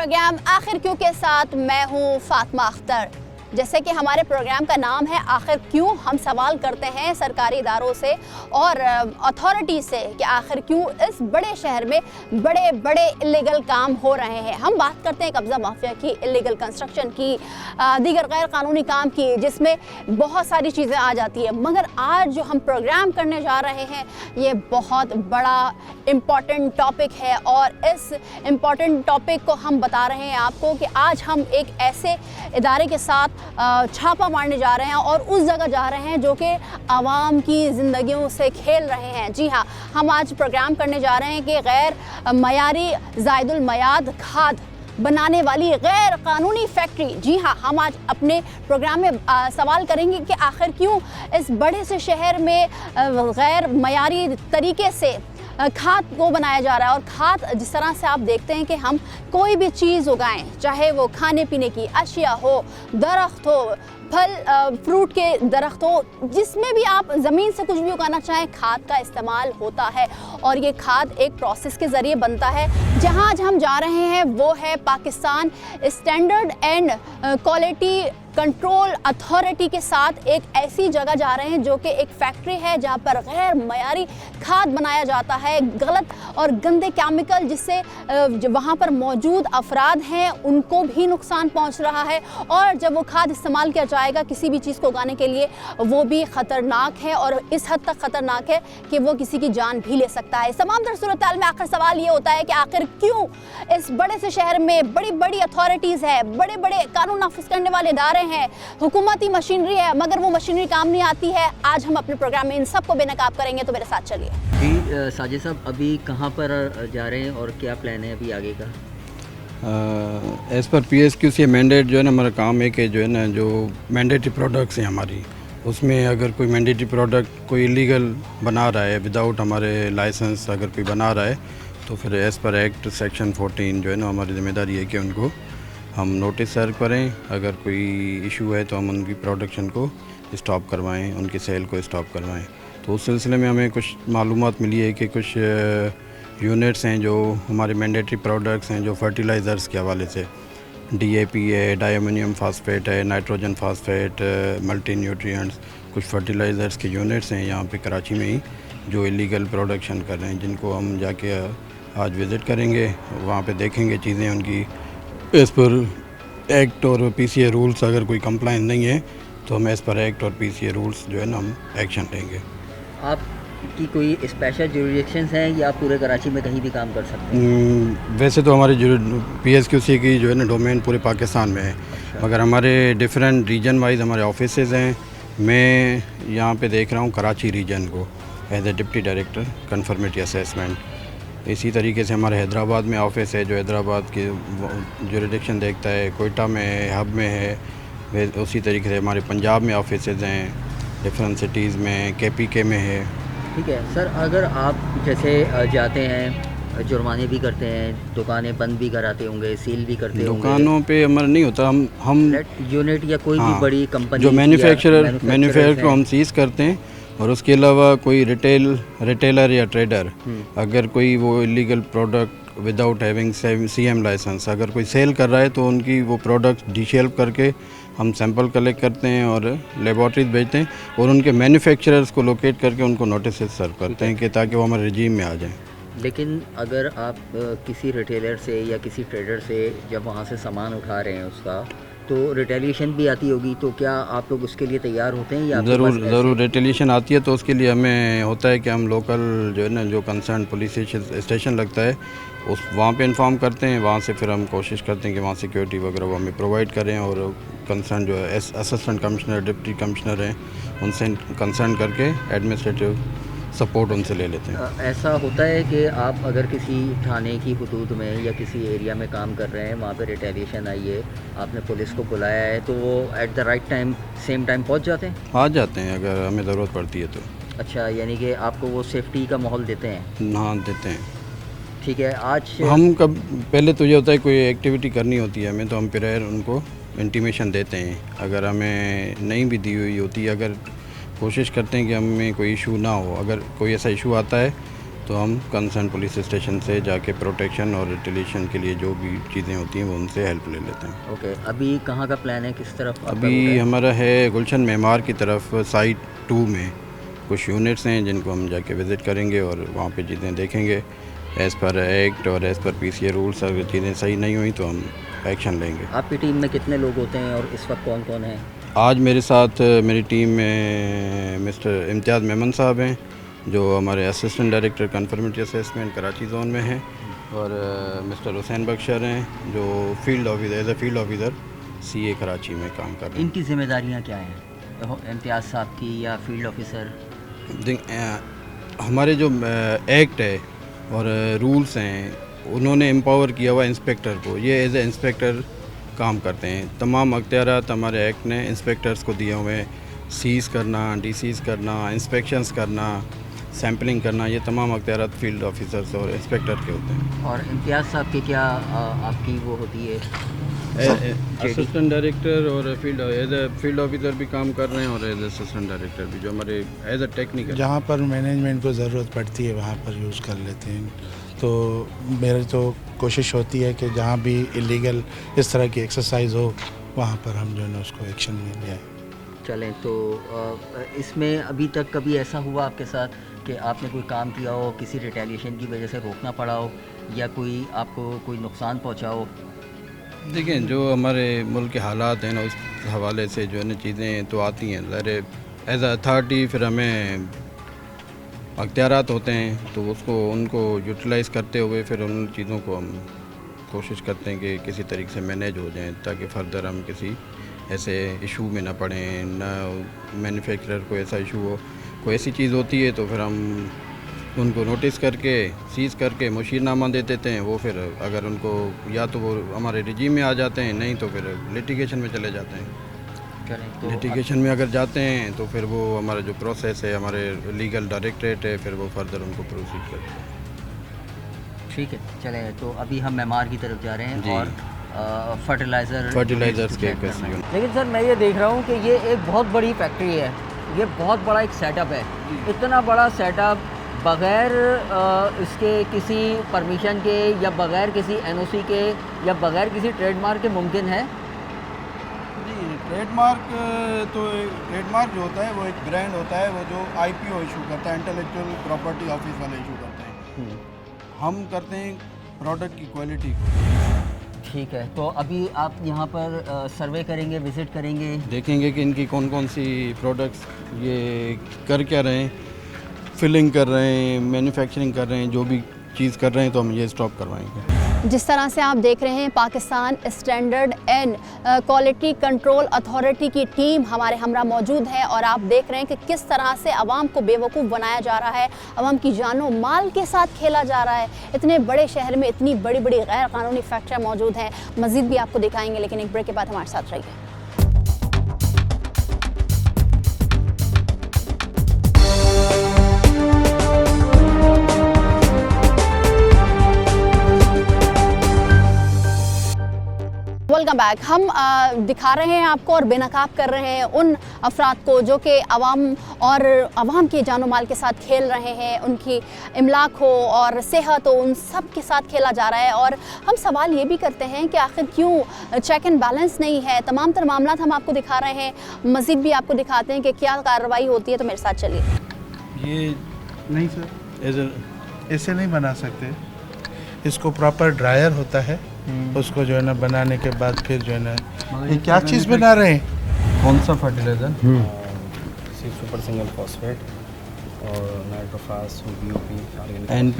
Programme आखिर क्यों के साथ मैं हूँ फातिमा अख्तर। जैसे कि हमारे प्रोग्राम का नाम है आखिर क्यों, हम सवाल करते हैं सरकारी इदारों से और अथॉरिटी से कि आखिर क्यों इस बड़े शहर में बड़े बड़े इलीगल काम हो रहे हैं। हम बात करते हैं कब्ज़ा माफिया की, इलीगल कंस्ट्रक्शन की, दीगर गैर कानूनी काम की, जिसमें बहुत सारी चीज़ें आ जाती है। मगर आज जो हम प्रोग्राम करने जा रहे हैं ये बहुत बड़ा इम्पॉर्टेंट टॉपिक है और इस इम्पॉर्टेंट टॉपिक को हम बता रहे हैं आपको कि आज हम एक ऐसे इदारे के साथ छापा मारने जा रहे हैं और उस जगह जा रहे हैं जो कि आवाम की ज़िंदगियों से खेल रहे हैं। जी हाँ, हम आज प्रोग्राम करने जा रहे हैं कि गैर मयारी ज़ायदुल मयाद खाद बनाने वाली गैर कानूनी फैक्ट्री। जी हाँ, हम आज अपने प्रोग्राम में सवाल करेंगे कि आखिर क्यों इस बड़े से शहर में गैर मयारी तरीके से खाद को बनाया जा रहा है। और खाद जिस तरह से आप देखते हैं कि हम कोई भी चीज़ उगाएं, चाहे वो खाने पीने की अशिया हो, दरख्त हो, फल फ्रूट के दरख्त हो, जिसमें भी आप ज़मीन से कुछ भी उगाना चाहें, खाद का इस्तेमाल होता है। और ये खाद एक प्रोसेस के ज़रिए बनता है। जहाँ आज हम जा रहे हैं वो है Pakistan standard and quality control authority के साथ एक ऐसी जगह जा रहे हैं जो कि एक फैक्ट्री है जहां पर गैर मयारी खाद बनाया जाता है, गलत और गंदे केमिकल, जिससे वहां पर मौजूद अफराद हैं उनको भी नुकसान पहुंच रहा है। और जब वो खाद इस्तेमाल किया जाएगा किसी भी चीज़ को उगाने के लिए, वो भी ख़तरनाक है और इस हद तक ख़तरनाक है कि वो किसी की जान भी ले सकता है। तमाम तर सूरत हाल में आखिर सवाल ये होता है कि आखिर क्यों इस बड़े से शहर में बड़ी बड़ी अथॉरिटीज़ है, बड़े बड़े कानून नाफिज करने वाले इदारे हैं, हुकूमती मशीनरी है, मगर वो मशीनरी काम नहीं आती है। आज हम अपने प्रोग्राम में इन सबको बेनकाब करेंगे, तो मेरे साथ चलिए। जी साजिद साहब, अभी कहाँ पर जा रहे हैं और क्या प्लान है अभी आगे का? एज़ पर PSQC मैंडेट जो है ना, हमारा काम है कि जो है ना, जो मैंडेटरी प्रोडक्ट्स हैं हमारी, उसमें अगर कोई मैंडेटरी प्रोडक्ट कोई इलीगल बना रहा है विदाउट हमारे लाइसेंस अगर कोई बना रहा है, तो फिर एज़ पर एक्ट सेक्शन 14 जो है ना, हमारी जिम्मेदारी है कि उनको हम नोटिस सर्व करें। अगर कोई इशू है तो हम उनकी प्रोडक्शन को स्टॉप करवाएं, उनकी सेल को स्टॉप करवाएं। तो उस सिलसिले में हमें कुछ मालूमात मिली है कि कुछ यूनिट्स हैं जो हमारे मैंडेटरी प्रोडक्ट्स हैं, जो फर्टिलाइज़र्स के हवाले से DAP है, डायमोनियम फास्फेट है, नाइट्रोजन फास्फेट, मल्टी न्यूट्रिएंट्स, कुछ फर्टिलाइज़र्स के यूनिट्स हैं यहाँ पे कराची में ही जो इलीगल प्रोडक्शन कर रहे हैं, जिनको हम जाके आज विज़िट करेंगे, वहाँ पे देखेंगे चीज़ें उनकी एज़ पर एक्ट और PCA रूल्स। अगर कोई कंप्लाइंस नहीं है तो हम एज़ पर एक्ट और PCA रूल्स जो है ना हम एक्शन लेंगे। आपकी कोई स्पेशल जुरिडिक्शंस हैं या आप पूरे कराची में कहीं भी काम कर सकते हैं? वैसे तो हमारी PSQC की जो है ना डोमेन पूरे पाकिस्तान में है। अच्छा। मगर हमारे डिफरेंट रीजन वाइज हमारे ऑफिसेज़ हैं। मैं यहाँ पे देख रहा हूँ कराची रीजन को as a deputy director conformity assessment. इसी तरीके से हमारे हैदराबाद में ऑफिस है जो हैदराबाद की जुरिडिक्शन देखता है, कोयटा में है, हब में है। उसी तरीके से हमारे पंजाब में ऑफिसेज़ हैं, डिफरेंट सिटीज़ में, KPK में है। ठीक है सर, अगर आप जैसे जाते हैं, जुर्माने भी करते हैं, दुकानें बंद भी कराते होंगे, सील भी करते होंगे। दुकानों पे हमारा नहीं होता, हम यूनिट या कोई भी बड़ी कंपनी जो मैन्युफैक्चरर को हम सीज़ करते हैं। और उसके अलावा कोई रिटेलर या ट्रेडर अगर कोई वो illegal product without having CM license अगर कोई सेल कर रहा है तो उनकी वो प्रोडक्ट डीशेल्फ करके हम सैंपल कलेक्ट करते हैं और लेबॉर्ट्रीज भेजते हैं और उनके मैन्युफैक्चरर्स को लोकेट करके उनको नोटिस सर्व करते हैं कि ताकि वो हमारे रजीम में आ जाएं। लेकिन अगर आप किसी रिटेलर से या किसी ट्रेडर से जब वहाँ से सामान उठा रहे हैं उसका, तो रिटेलिएशन भी आती होगी, तो क्या आप लोग उसके लिए तैयार होते हैं? या ज़रूर रिटेलिएशन आती है तो उसके लिए हमें होता है कि हम लोकल जो है ना, जो कंसर्न पुलिस स्टेशन लगता है उस वहाँ पे इन्फॉर्म करते हैं। वहाँ से फिर हम कोशिश करते हैं कि वहाँ सिक्योरिटी वगैरह वो हमें प्रोवाइड करें और कंसर्न जो है असिस्टेंट कमिश्नर, डिप्टी कमिश्नर हैं, उनसे कंसर्न करके एडमिनिस्ट्रेटिव सपोर्ट उनसे ले लेते हैं। ऐसा होता है कि आप अगर किसी थाने की हुदूद में या किसी एरिया में काम कर रहे हैं, वहाँ पे रिटेलिएशन आई है, आपने पुलिस को बुलाया है, तो वो at the right time same time पहुँच जाते हैं? आ जाते हैं अगर हमें ज़रूरत पड़ती है तो। अच्छा, यानी कि आपको वो सेफ्टी का माहौल देते हैं? हाँ, देते हैं। ठीक है। आज हम कब पहले तो ये होता है कोई एक्टिविटी करनी होती है हमें, तो हम प्रायर उनको इंटीमेशन देते हैं। अगर हमें नहीं भी दी हुई होती, अगर कोशिश करते हैं कि हमें कोई इशू ना हो। अगर कोई ऐसा इशू आता है तो तो हम कंसर्न पुलिस स्टेशन से जाके प्रोटेक्शन और रिटेलिएशन के लिए जो भी चीज़ें होती हैं वो उनसे हेल्प ले लेते हैं। ओके, अभी कहाँ का प्लान है, किस तरफ आपका अभी route है? हमारा है गुलशन मेमार की तरफ साइट 2 में कुछ यूनिट्स हैं जिनको हम जाके विज़िट करेंगे और वहाँ पे चीज़ें देखेंगे। एज़ पर एक्ट और एज़ पर PCA रूल्स अगर चीज़ें सही नहीं हुई तो हम एक्शन लेंगे। आपकी टीम में कितने लोग होते हैं और इस वक्त कौन कौन है? आज मेरे साथ मेरी टीम में मिस्टर इम्तियाज़ मेमन साहब हैं जो हमारे assistant director conformity assessment Karachi zone में हैं, और मिस्टर हुसैन बख्शर हैं जो field officer as a field officer CA Karachi में काम कर रहे हैं। इनकी जिम्मेदारियाँ क्या हैं, इम्तियाज़ साहब की या फील्ड ऑफिसर? हमारे जो एक्ट है और रूल्स हैं उन्होंने एम्पावर किया हुआ इंस्पेक्टर को, ये एज ए इंस्पेक्टर काम करते हैं। तमाम अख्तियारात हमारे एक्ट ने इंस्पेक्टर्स को दिए हुए हैं, सीज़ करना, डिसीज़ करना, इंस्पेक्शंस करना, सैम्पलिंग करना, ये तमाम अख्तियारात फील्ड ऑफिसर्स और इंस्पेक्टर के होते हैं। और इम्तियाज़ साहब की क्या आपकी वो होती है? असिस्टेंट डायरेक्टर और फील्ड ऑफिसर भी काम कर रहे हैं और एज असिस्टेंट डायरेक्टर भी, जो हमारे एज अ टेक्निकल जहाँ पर मैनेजमेंट को ज़रूरत पड़ती है वहाँ पर यूज़ कर लेते हैं। तो मेरी तो कोशिश होती है कि जहाँ भी इलीगल इस तरह की एक्सरसाइज हो वहाँ पर हम जो है ना उसको एक्शन में ले आए। चलें, तो इसमें अभी तक कभी ऐसा हुआ आपके साथ कि आपने कोई काम किया हो, किसी रिटेलिएशन की वजह से रोकना पड़ा हो या कोई आपको कोई नुकसान पहुंचा हो? देखिए, जो हमारे मुल्क के हालात हैं ना उस हवाले से जो है ना चीज़ें तो आती हैं। ज़ाहिर एज अ अथॉरिटी फिर हमें अख्तियारात होते हैं तो उसको उनको यूटिलाइज़ करते हुए फिर उन चीज़ों को हम कोशिश करते हैं कि किसी तरीके से मैनेज हो जाएं ताकि फ़र्दर हम किसी ऐसे इशू में ना पड़ें, ना मैन्युफैक्चरर को ऐसा इशू हो। कोई ऐसी चीज़ होती है तो फिर हम उनको नोटिस करके सीज़ करके मुशीरनामा दे देते हैं। वो फिर अगर उनको या तो वो हमारे रिजीम में आ जाते हैं, नहीं तो फिर लिटिगेशन में चले जाते हैं। तो लिटिगेशन में अगर जाते हैं तो फिर वो हमारा जो प्रोसेस है, हमारे लीगल डायरेक्टरेट है, फिर वो फर्दर उनको प्रोसीड करते हैं। ठीक है, चलें, तो अभी हम मेमार की तरफ जा रहे हैं जी। और फर्टिलाइज़र्स के करना है। लेकिन सर मैं ये देख रहा हूँ कि ये एक बहुत बड़ी फैक्ट्री है, ये बहुत बड़ा एक सेटअप है। इतना बड़ा सेटअप बग़ैर इसके किसी परमिशन के या बग़ैर किसी NOC के या बग़ैर किसी ट्रेडमार्क के मुमकिन है? जी, ट्रेडमार्क जो होता है वो एक ब्रांड होता है, वो जो IPO इशू करता है, इंटेलेक्चुअल प्रॉपर्टी ऑफिस वाले इशू करते हैं। हम करते हैं प्रोडक्ट की क्वालिटी को। ठीक है, तो अभी आप यहाँ पर सर्वे करेंगे, विज़िट करेंगे, देखेंगे कि इनकी कौन कौन सी प्रोडक्ट्स ये कर क्या रहे हैं, फिलिंग कर रहे हैं, मैन्युफैक्चरिंग कर रहे हैं, जो भी चीज़ कर रहे हैं तो हम ये स्टॉप करवाएंगे। जिस तरह से आप देख रहे हैं Pakistan standard and quality control authority की टीम हमारे हमरा मौजूद है और आप देख रहे हैं कि किस तरह से आवाम को बेवकूफ़ बनाया जा रहा है, आवाम की जानो माल के साथ खेला जा रहा है। इतने बड़े शहर में इतनी बड़ी बड़ी गैर कानूनी फैक्ट्रियाँ मौजूद हैं। मज़ीद भी आपको दिखाएंगे, लेकिन एक ब्रेक के बाद हमारे साथ रहिए। Welcome back. हम दिखा रहे हैं आपको और बेनकाब कर रहे हैं उन अफराद को जो कि आवाम के जानो माल के साथ खेल रहे हैं, उनकी इमलाक हो और सेहत हो, उन सब के साथ खेला जा रहा है। और हम सवाल ये भी करते हैं कि आखिर क्यों चेक एंड बैलेंस नहीं है। तमाम तर मामला हम आपको दिखा रहे हैं, मज़ीद भी आपको दिखाते हैं कि क्या कार्रवाई होती है। तो मेरे साथ चलिए। ये नहीं सर, ऐसे नहीं बना सकते। इसको प्रॉपर ड्रायर होता है, उसको जो है ना बनाने के बाद फिर जो है ना ये क्या चीज़ बना रहे हैं? कौन सा फर्टिलाइज़र? सुपर सिंगल फॉस्फेट और नाइट्रोफास, BOP, NP,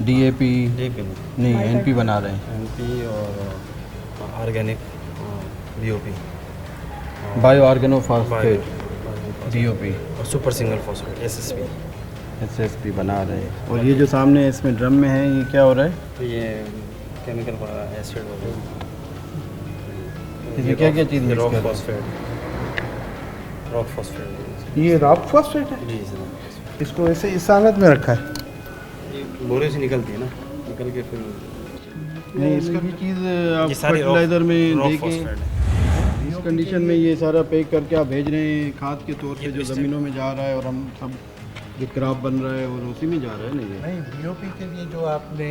DAP नहीं, NP बना रहे हैं। NP और organic BOP, bio organophosphate BOP और सुपर सिंगल फॉस्फेट SSP बना रहे हैं। और ये जो सामने इसमें ड्रम में है, ये क्या हो रहा है? तो ये केमिकल एसिड हो गया। इसमें क्या क्या चीज़ मिक्स रॉक कर रहे हैं? फॉस्फेट ये रॉक फॉस्फेट है। जी सर, इसको ऐसे इस हालत में रखा है। ये बोरे से निकलती है ना, निकल के फिर नहीं, इसका ये चीज़ आप ये सारी फर्टिलाइज़र में रॉक देखें, फॉस्फेट है। इस कंडीशन में ये सारा पैक करके आप भेज रहे हैं खाद के तौर पे जो ज़मीनों में जा रहा है, और हम सब ये क्राप बन रहा है और उसी में जा रहा है ना ये। नहीं, बीओपी के लिए जो आपने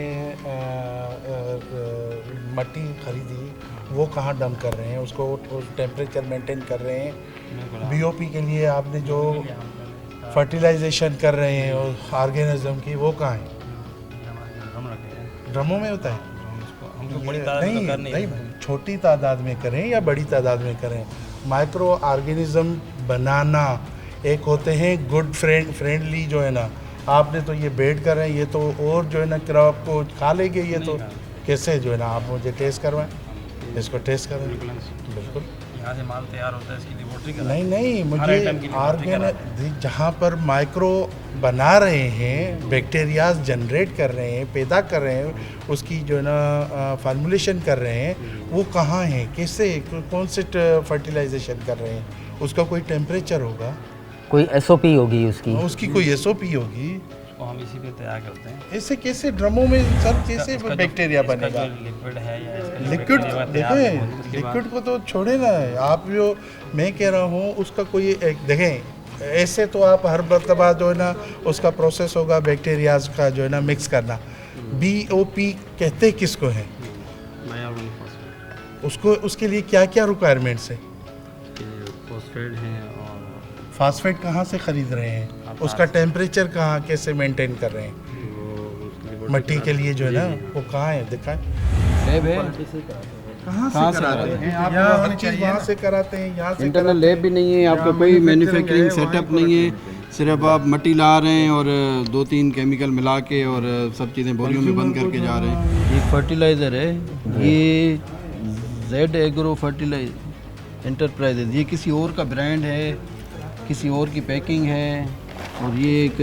मट्टी खरीदी वो कहाँ डंप कर रहे हैं, उसको टेम्परेचर मेंटेन कर रहे हैं। बीओपी के लिए आपने जो फर्टिलाइजेशन कर रहे हैं ऑर्गेनिज्म की, वो कहाँ है? ड्रमों में होता है। नहीं, छोटी तादाद में करें या बड़ी तादाद में करें। माइक्रो ऑर्गेनिज्म बनाना, एक होते हैं गुड फ्रेंडली जो है ना, आपने तो ये बेड कर रहे हैं, ये तो और जो है ना क्रॉप को खा लेंगे। ये तो कैसे जो है ना, आप मुझे टेस्ट करवाएं, इसको टेस्ट करवाएं। बिल्कुल यहाँ से माल तैयार होता है, इसकी लेबोरेटरी का नहीं, मुझे ऑर्गेनिक जहाँ पर माइक्रो बना रहे हैं, बैक्टीरियाज जनरेट कर रहे हैं, पैदा कर रहे हैं, उसकी जो है ना फार्मूलेशन कर रहे हैं, वो कहाँ हैं, कैसे, कौन से फर्टिलाइजेशन कर रहे हैं, उसका कोई टेम्परेचर होगा, कोई एसओपी होगी उसकी कोई एसओपी होगी। वो हम इसी पे तैयार करते हैं। ऐसे कैसे ड्रमों में सर कैसे बैक्टीरिया बनेगा? लिक्विड है या इसका लिक्विड तैयार देखें, होने के बाद- लिक्विड को तो छोड़े ना, आप जो मैं कह रहा हूँ उसका कोई एक देखें, ऐसे तो आप हर मरतबा जो है ना उसका प्रोसेस होगा बैक्टीरियाज का जो है ना मिक्स करना। बीओपी कहते किसको है? उसको उसके लिए क्या क्या रिक्वायरमेंट्स है? फॉस्फेट है और फास्फेट कहाँ से खरीद रहे हैं, उसका टेम्परेचर कहाँ कैसे मेंटेन कर रहे हैं, मट्टी के लिए जो है ना वो कहाँ है दिखाएं। कहाँ से कराते हैं आप? यहाँ हर चीज़ वहाँ से कराते हैं, यहाँ से इंटरनल लैब भी नहीं है, आपका कोई मैन्युफैक्चरिंग सेटअप नहीं है, सिर्फ आप मट्टी ला रहे हैं और 2-3 केमिकल मिला के और सब चीज़ें बोरियों में बंद करके जा रहे हैं। ये फर्टिलाइज़र है, ये जेड एग्रो फर्टिलाइज एंटरप्राइजेज, ये किसी और का ब्रांड है, किसी और की पैकिंग है। और ये एक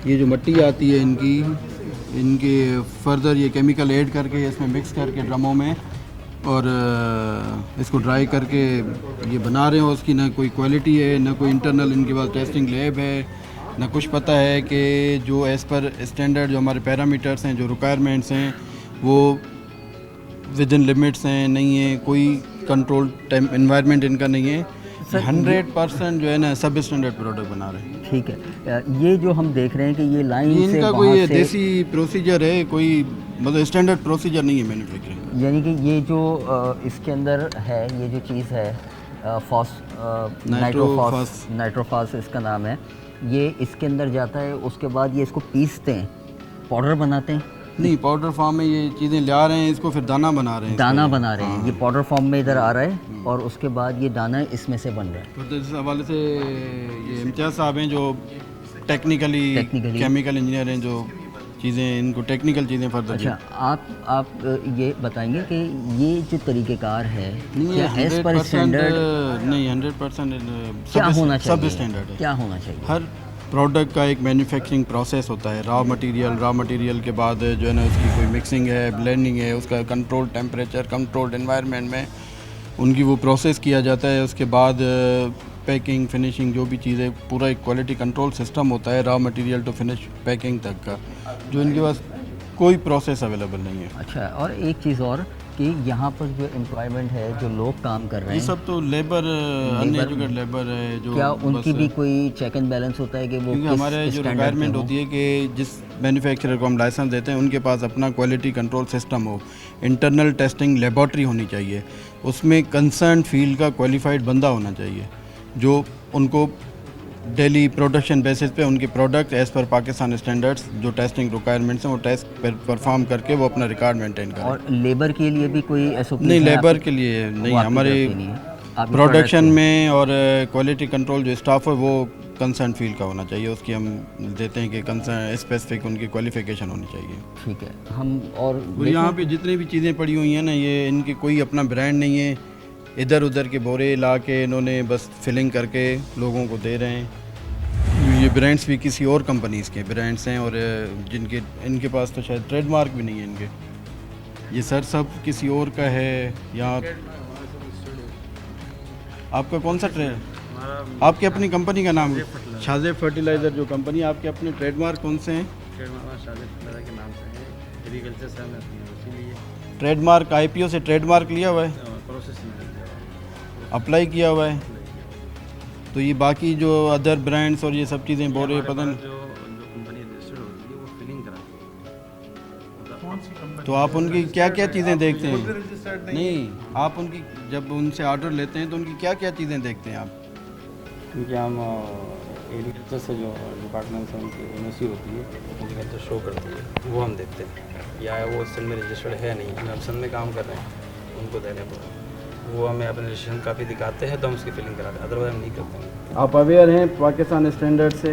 ये जो मट्टी आती है इनके फर्दर ये केमिकल ऐड करके इसमें मिक्स करके ड्रमों में और इसको ड्राई करके ये बना रहे हो। उसकी ना कोई क्वालिटी है, ना कोई इंटरनल इनके पास टेस्टिंग लैब है, ना कुछ पता है कि जो एज़ पर स्टैंडर्ड जो हमारे पैरामीटर्स हैं, जो रिक्वायरमेंट्स हैं, वो विद इन लिमिट्स हैं, नहीं है कोई कंट्रोल एनवायरनमेंट इनका नहीं है। 100% जो है ना सब स्टैंडर्ड प्रोडक्ट बना रहे हैं। ठीक है, ये जो हम देख रहे हैं कि ये लाइन से इनका वहाँ कोई से, देसी प्रोसीजर है, कोई मतलब स्टैंडर्ड प्रोसीजर नहीं है मैन्युफैक्चरिंग। यानी कि ये जो इसके अंदर है, ये जो चीज़ है नाइट्रोफॉस इसका नाम है, ये इसके अंदर जाता है, उसके बाद ये इसको पीसते हैं, पाउडर बनाते हैं। नहीं, पाउडर फॉर्म में ये चीज़ें ला रहे हैं, इसको फिर दाना बना रहे हैं। दाना बना रहे हैं, ये पाउडर फॉर्म में इधर आ रहा है और उसके बाद ये दाना इसमें से बन रहा है। तो इस हवाले से ये इम्तियाज़ साहब हैं जो टेक्निकली केमिकल इंजीनियर हैं, जो चीज़ें इनको टेक्निकल चीज़ें फर्दर। अच्छा, आप ये बताएंगे कि ये जो तरीक़ेकार है नहीं, क्या एज पर स्टैंडर्ड नहीं 100% क्या होना चाहिए, सब स्टैंडर्ड है। क्या होना चाहिए? हर प्रोडक्ट का एक मैन्युफैक्चरिंग प्रोसेस होता है। रॉ मटेरियल के बाद जो है ना उसकी कोई मिक्सिंग है, ब्लेंडिंग है, उसका कंट्रोल टेम्परेचर, कंट्रोल्ड एनवायरनमेंट में उनकी वो प्रोसेस किया जाता है। उसके बाद पैकिंग, फिनिशिंग, जो भी चीज़ें, पूरा एक क्वालिटी कंट्रोल सिस्टम होता है raw material to finish packing तक का, जो इनके पास कोई प्रोसेस अवेलेबल नहीं है। अच्छा, और एक चीज़ और कि यहाँ पर जो एम्प्लॉयमेंट है, जो लोग काम कर रहे ये हैं, सब तो लेबर, अनएजुकेटेड लेबर है जो, क्या उनकी भी कोई चेक एंड बैलेंस होता है कि वो क्योंकि हमारे जो रिक्वायरमेंट होती है कि जिस मैन्युफैक्चरर को हम लाइसेंस देते हैं उनके पास अपना क्वालिटी कंट्रोल सिस्टम हो, इंटरनल टेस्टिंग लेबॉर्ट्री होनी चाहिए, उसमें कंसर्न फील्ड का क्वालिफाइड बंदा होना चाहिए जो उनको डेली प्रोडक्शन बेसिस पे उनके product as per Pakistan standards जो टेस्टिंग रिक्वायरमेंट्स हैं वो टेस्ट परफॉर्म करके वो अपना रिकॉर्ड मेंटेन करें। और लेबर के लिए भी कोई एसओपी नहीं, लेबर के लिए नहीं, हमारे प्रोडक्शन में और क्वालिटी कंट्रोल जो स्टाफ है वो कंसर्न फील्ड का होना चाहिए, उसकी हम देते हैं कि कंसर्न स्पेसिफिक उनकी क्वालिफिकेशन होनी चाहिए। ठीक है, हम और यहाँ पे जितनी भी चीज़ें पड़ी हुई हैं ना, ये इनकी कोई अपना ब्रांड नहीं है, इधर उधर के बोरे ला के इन्होंने बस फिलिंग करके लोगों को दे रहे हैं। ये ब्रांड्स भी किसी और कंपनीज़ के ब्रांड्स हैं और जिनके इनके पास तो शायद ट्रेडमार्क भी नहीं है इनके। ये सर सब किसी और का है। यहाँ आपका कौन सा ट्रेड, आपकी अपनी कंपनी का नाम? शाज़े फर्टिलाइज़र जो कंपनी, आपके अपने ट्रेडमार्क कौन से हैं? के नाम से है, एग्रीकल्चर से हमने इसीलिए ट्रेडमार्क IPO से ट्रेडमार्क लिया हुआ है, प्रोसेस अप्लाई किया हुआ है, तो ये बाकी जो अदर ब्रांड्स और ये सब चीज़ें बोरे पता नहीं, जो कंपनी रजिस्टर्ड होती है वो फिलिंग कराती है। कौन सी कंपनी? तो आप उनकी क्या क्या चीज़ें देखते खुद हैं? रजिस्टर्ड नहीं, आप उनकी जब उनसे ऑर्डर लेते हैं तो उनकी क्या क्या चीज़ें देखते हैं आप? क्योंकि हम एग्रीकल्चर से जो डिपार्टमेंट से उनकी यूनिवर्सिटी होती है, एग्रीकल्चर शो करती है, वो हम देखते हैं। या वो सन में रजिस्टर्ड है नहीं, हम सन में काम कर रहे हैं, उनको देने पर वो हमें अपने रजिस्ट्रेशन काफ़ी दिखाते हैं तो हम उसकी फिलिंग कराते हैं, अदरवाइज हम नहीं करते हैं। आप अवेयर हैं पाकिस्तान स्टैंडर्ड से?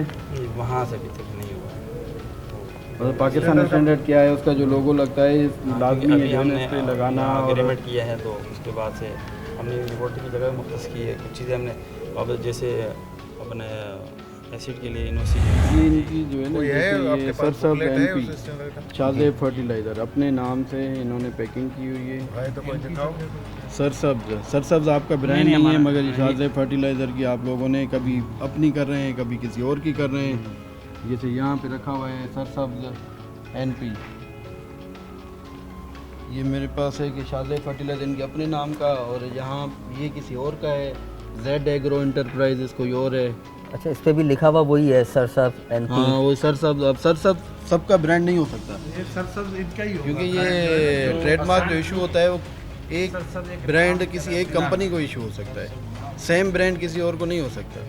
वहाँ से अभी तक नहीं हुआ है। मतलब पाकिस्तान स्टैंडर्ड क्या है, उसका जो लोगो लगता है लाजमी है अभी जो है हमने इस पर लगाना, और एग्रीमेंट किया है तो उसके बाद से हमने रिपोर्टिंग की जगह मुख्तस की है। कुछ चीज़ें हमने अब जैसे अपने एसिड के लिए यूनिवर्सिटी ये इनकी जो है ना, कोई है जैसे आपके ये पास सरसब बुकलेट है एनपी उस स्टैंडर्ड का? शादेब फर्टिलाइज़र अपने नाम से इन्होंने पैकिंग की हुई है। भाई तो कोई दिखाओ। सरसब्ज आपका ब्रांड नहीं है, मगर ये शादेब फर्टिलाइज़र की आप लोगों ने कभी अपनी कर रहे हैं, कभी किसी और की कर रहे हैं। जैसे यहाँ पे रखा हुआ है सरसब्ज एनपी, ये मेरे पास है कि शादेब फर्टिलाइज़र इनके अपने नाम का, और यहाँ ये किसी और का है, जेड एग्रो इंटरप्राइजेस कोई और है। अच्छा, इस पे भी लिखा हुआ वही है सरसब एनपी। हाँ, वो सरसब्ज, अब सरसब सबका ब्रांड नहीं हो सकता, ये सरसब्ज इनका ही होगा, क्योंकि brand ये जो ट्रेडमार्क जो assigned इशू होता है वो एक सरसब एक ब्रांड किसी एक कंपनी को इशू हो सकता है, सेम ब्रांड किसी और को नहीं हो सकता।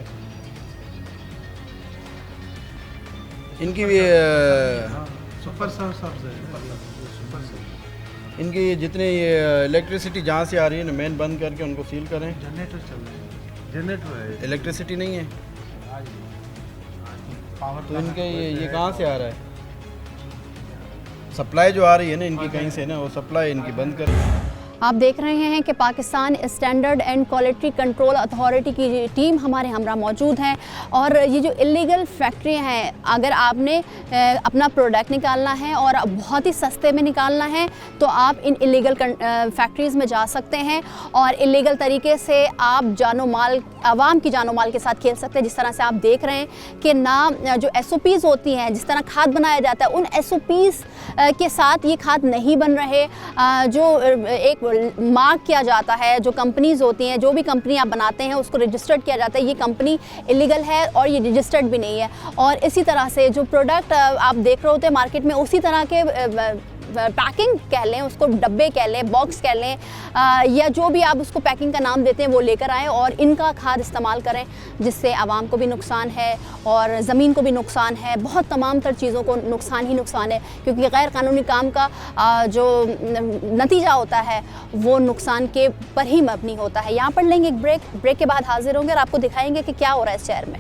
इनकी भी सुपर सरसब्ज है, सुपर सब इनकी जितने ये इलेक्ट्रिसिटी जहाँ से आ रही है ना, मेन बंद करके उनको सील करें। जनरेटर चल रहे हैं, जनरेटर है इलेक्ट्रिसिटी नहीं है पावर। तो इनके ये कहाँ से आ रहा है? सप्लाई जो आ रही है ना इनकी कहीं से ना, वो सप्लाई इनकी बंद करें। आप देख रहे हैं कि Pakistan standard and quality control authority की टीम हमारे हमरा मौजूद है। और ये जो इलीगल फैक्ट्रियां हैं, अगर आपने अपना प्रोडक्ट निकालना है और बहुत ही सस्ते में निकालना है तो आप इन इलीगल फैक्ट्रीज़ में जा सकते हैं और इलीगल तरीके से आप जानो माल, आवाम की जानो माल के साथ खेल सकते हैं। जिस तरह से आप देख रहे हैं कि ना जो SOPs होती हैं, जिस तरह खाद बनाया जाता है, उन SOPs के साथ ये खाद नहीं बन रहे। जो एक मार्क किया जाता है, जो कंपनीज होती हैं, जो भी कंपनी आप बनाते हैं उसको रजिस्टर्ड किया जाता है, ये कंपनी इलीगल है और ये रजिस्टर्ड भी नहीं है। और इसी तरह से जो प्रोडक्ट आप देख रहे होते हैं मार्केट में, उसी तरह के पैकिंग कह लें, उसको डब्बे कह लें, बॉक्स कह लें, या जो भी आप उसको पैकिंग का नाम देते हैं वो लेकर आएँ और इनका खाद इस्तेमाल करें, जिससे आवाम को भी नुकसान है और ज़मीन को भी नुकसान है, बहुत तमाम तर चीज़ों को नुकसान ही नुकसान है। क्योंकि गैर कानूनी काम का जो नतीजा होता है वो नुकसान के पर ही मबनी होता है। यहाँ पर लेंगे एक ब्रेक के बाद हाजिर होंगे और आपको दिखाएंगे कि क्या हो रहा है इस शहर में।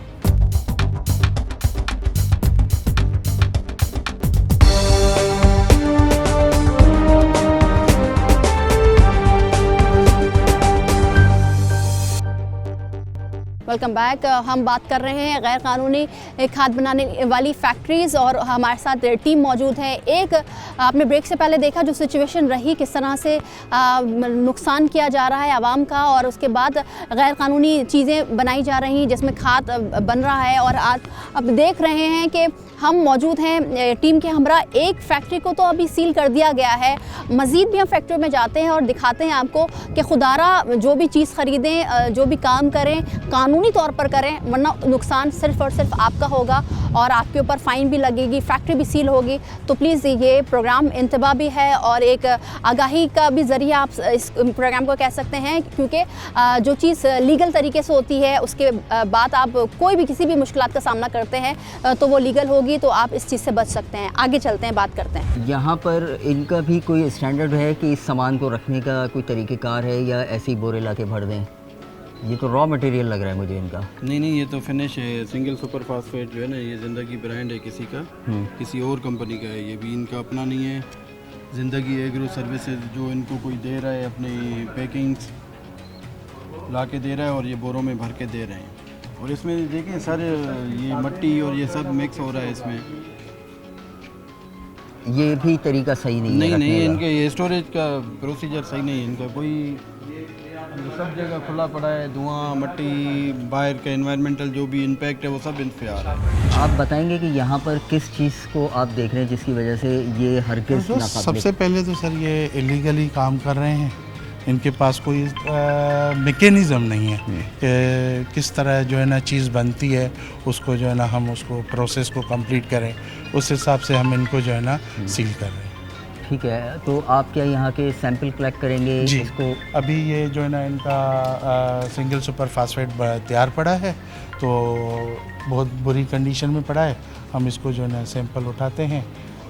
Welcome back. हम बात कर रहे हैं गैर कानूनी खाद बनाने वाली फैक्ट्रीज़ और हमारे साथ टीम मौजूद है। एक आपने ब्रेक से पहले देखा जो सिचुएशन रही, किस तरह से नुकसान किया जा रहा है आवाम का, और उसके बाद गैर कानूनी चीज़ें बनाई जा रही हैं जिसमें खाद बन रहा है। और आज अब देख रहे हैं कि हम मौजूद हैं टीम के हमरा, एक फैक्ट्री को तो अभी सील कर दिया गया है, मज़ीद भी हम फैक्ट्री में जाते हैं और दिखाते हैं आपको कि खुदारा जो भी चीज़ ख़रीदें, जो भी काम करें, कानूनी तौर पर करें, वरना नुकसान सिर्फ़ और सिर्फ आपका होगा और आपके ऊपर फ़ाइन भी लगेगी, फैक्ट्री भी सील होगी। तो प्लीज़ ये प्रोग्राम इंतबा भी है और एक आगाही का भी ज़रिया आप इस प्रोग्राम को कह सकते हैं, क्योंकि जो चीज़ लीगल तरीके से होती है उसके बाद आप कोई भी किसी भी मुश्किलात का सामना करते हैं तो वो लीगल होगी, तो आप इस चीज़ से बच सकते हैं। आगे चलते हैं, बात करते हैं। यहाँ पर इनका भी कोई स्टैंडर्ड है कि इस सामान को रखने का कोई तरीक़ेकार है या ऐसे ही बोरे ला के भर दें? ये तो रॉ मटेरियल लग रहा है मुझे इनका। नहीं, ये तो फिनिश है। सिंगल सुपर फास्फेट जो है ना, ये ज़िंदगी ब्रांड है किसी का, किसी और कंपनी का है, ये भी इनका अपना नहीं है। ज़िंदगी एग्रो सर्विसेज जो इनको कोई दे रहा है, अपनी पैकिंग्स ला के दे रहा है और ये बोरों में भर के दे रहे हैं। और इसमें देखें सर, ये मट्टी और ये सब मिक्स हो रहा है इसमें। ये भी तरीका सही नहीं है? नहीं, इनके ये स्टोरेज का प्रोसीजर सही नहीं है इनका। कोई सब जगह खुला पड़ा है, धुआं, मट्टी, बाहर का एनवायरमेंटल जो भी इम्पैक्ट है वो सब इन पे आ रहा है। आप बताएंगे कि यहाँ पर किस चीज़ को आप देख रहे हैं जिसकी वजह से ये हरगिज़ तो नाकाबिल? सबसे पहले तो सर ये इलीगली काम कर रहे हैं, इनके पास कोई मैकेनिज़्म नहीं है कि किस तरह जो है ना चीज़ बनती है, उसको जो है ना हम उसको प्रोसेस को कंप्लीट करें, उस हिसाब से हम इनको जो है ना सील कर रहे हैं। ठीक है, तो आप क्या यहाँ के सैंपल कलेक्ट करेंगे जी, इसको? अभी ये जो है ना इनका सिंगल सुपर फास्फेट तैयार पड़ा है, तो बहुत बुरी कंडीशन में पड़ा है। हम इसको जो है ना सैंपल उठाते हैं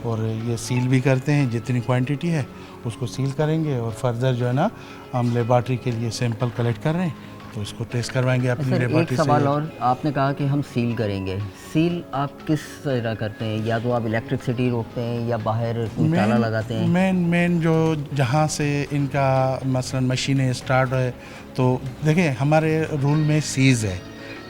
और ये सील भी करते हैं, जितनी क्वांटिटी है उसको सील करेंगे और फर्दर जो है ना हम लेबॉर्ट्री के लिए सैंपल कलेक्ट कर रहे हैं, तो इसको टेस्ट करवाएंगे अपनी सर, एक लेबॉर्ट्री से। सवाल और, आपने कहा कि हम सील करेंगे, सील आप किस तरह करते हैं? या तो आप इलेक्ट्रिसिटी रोकते हैं या बाहर कोई ताला लगाते हैं? मेन जो जहाँ से इनका मसलन मशीनें स्टार्ट है, तो देखें हमारे रूल में सीज है,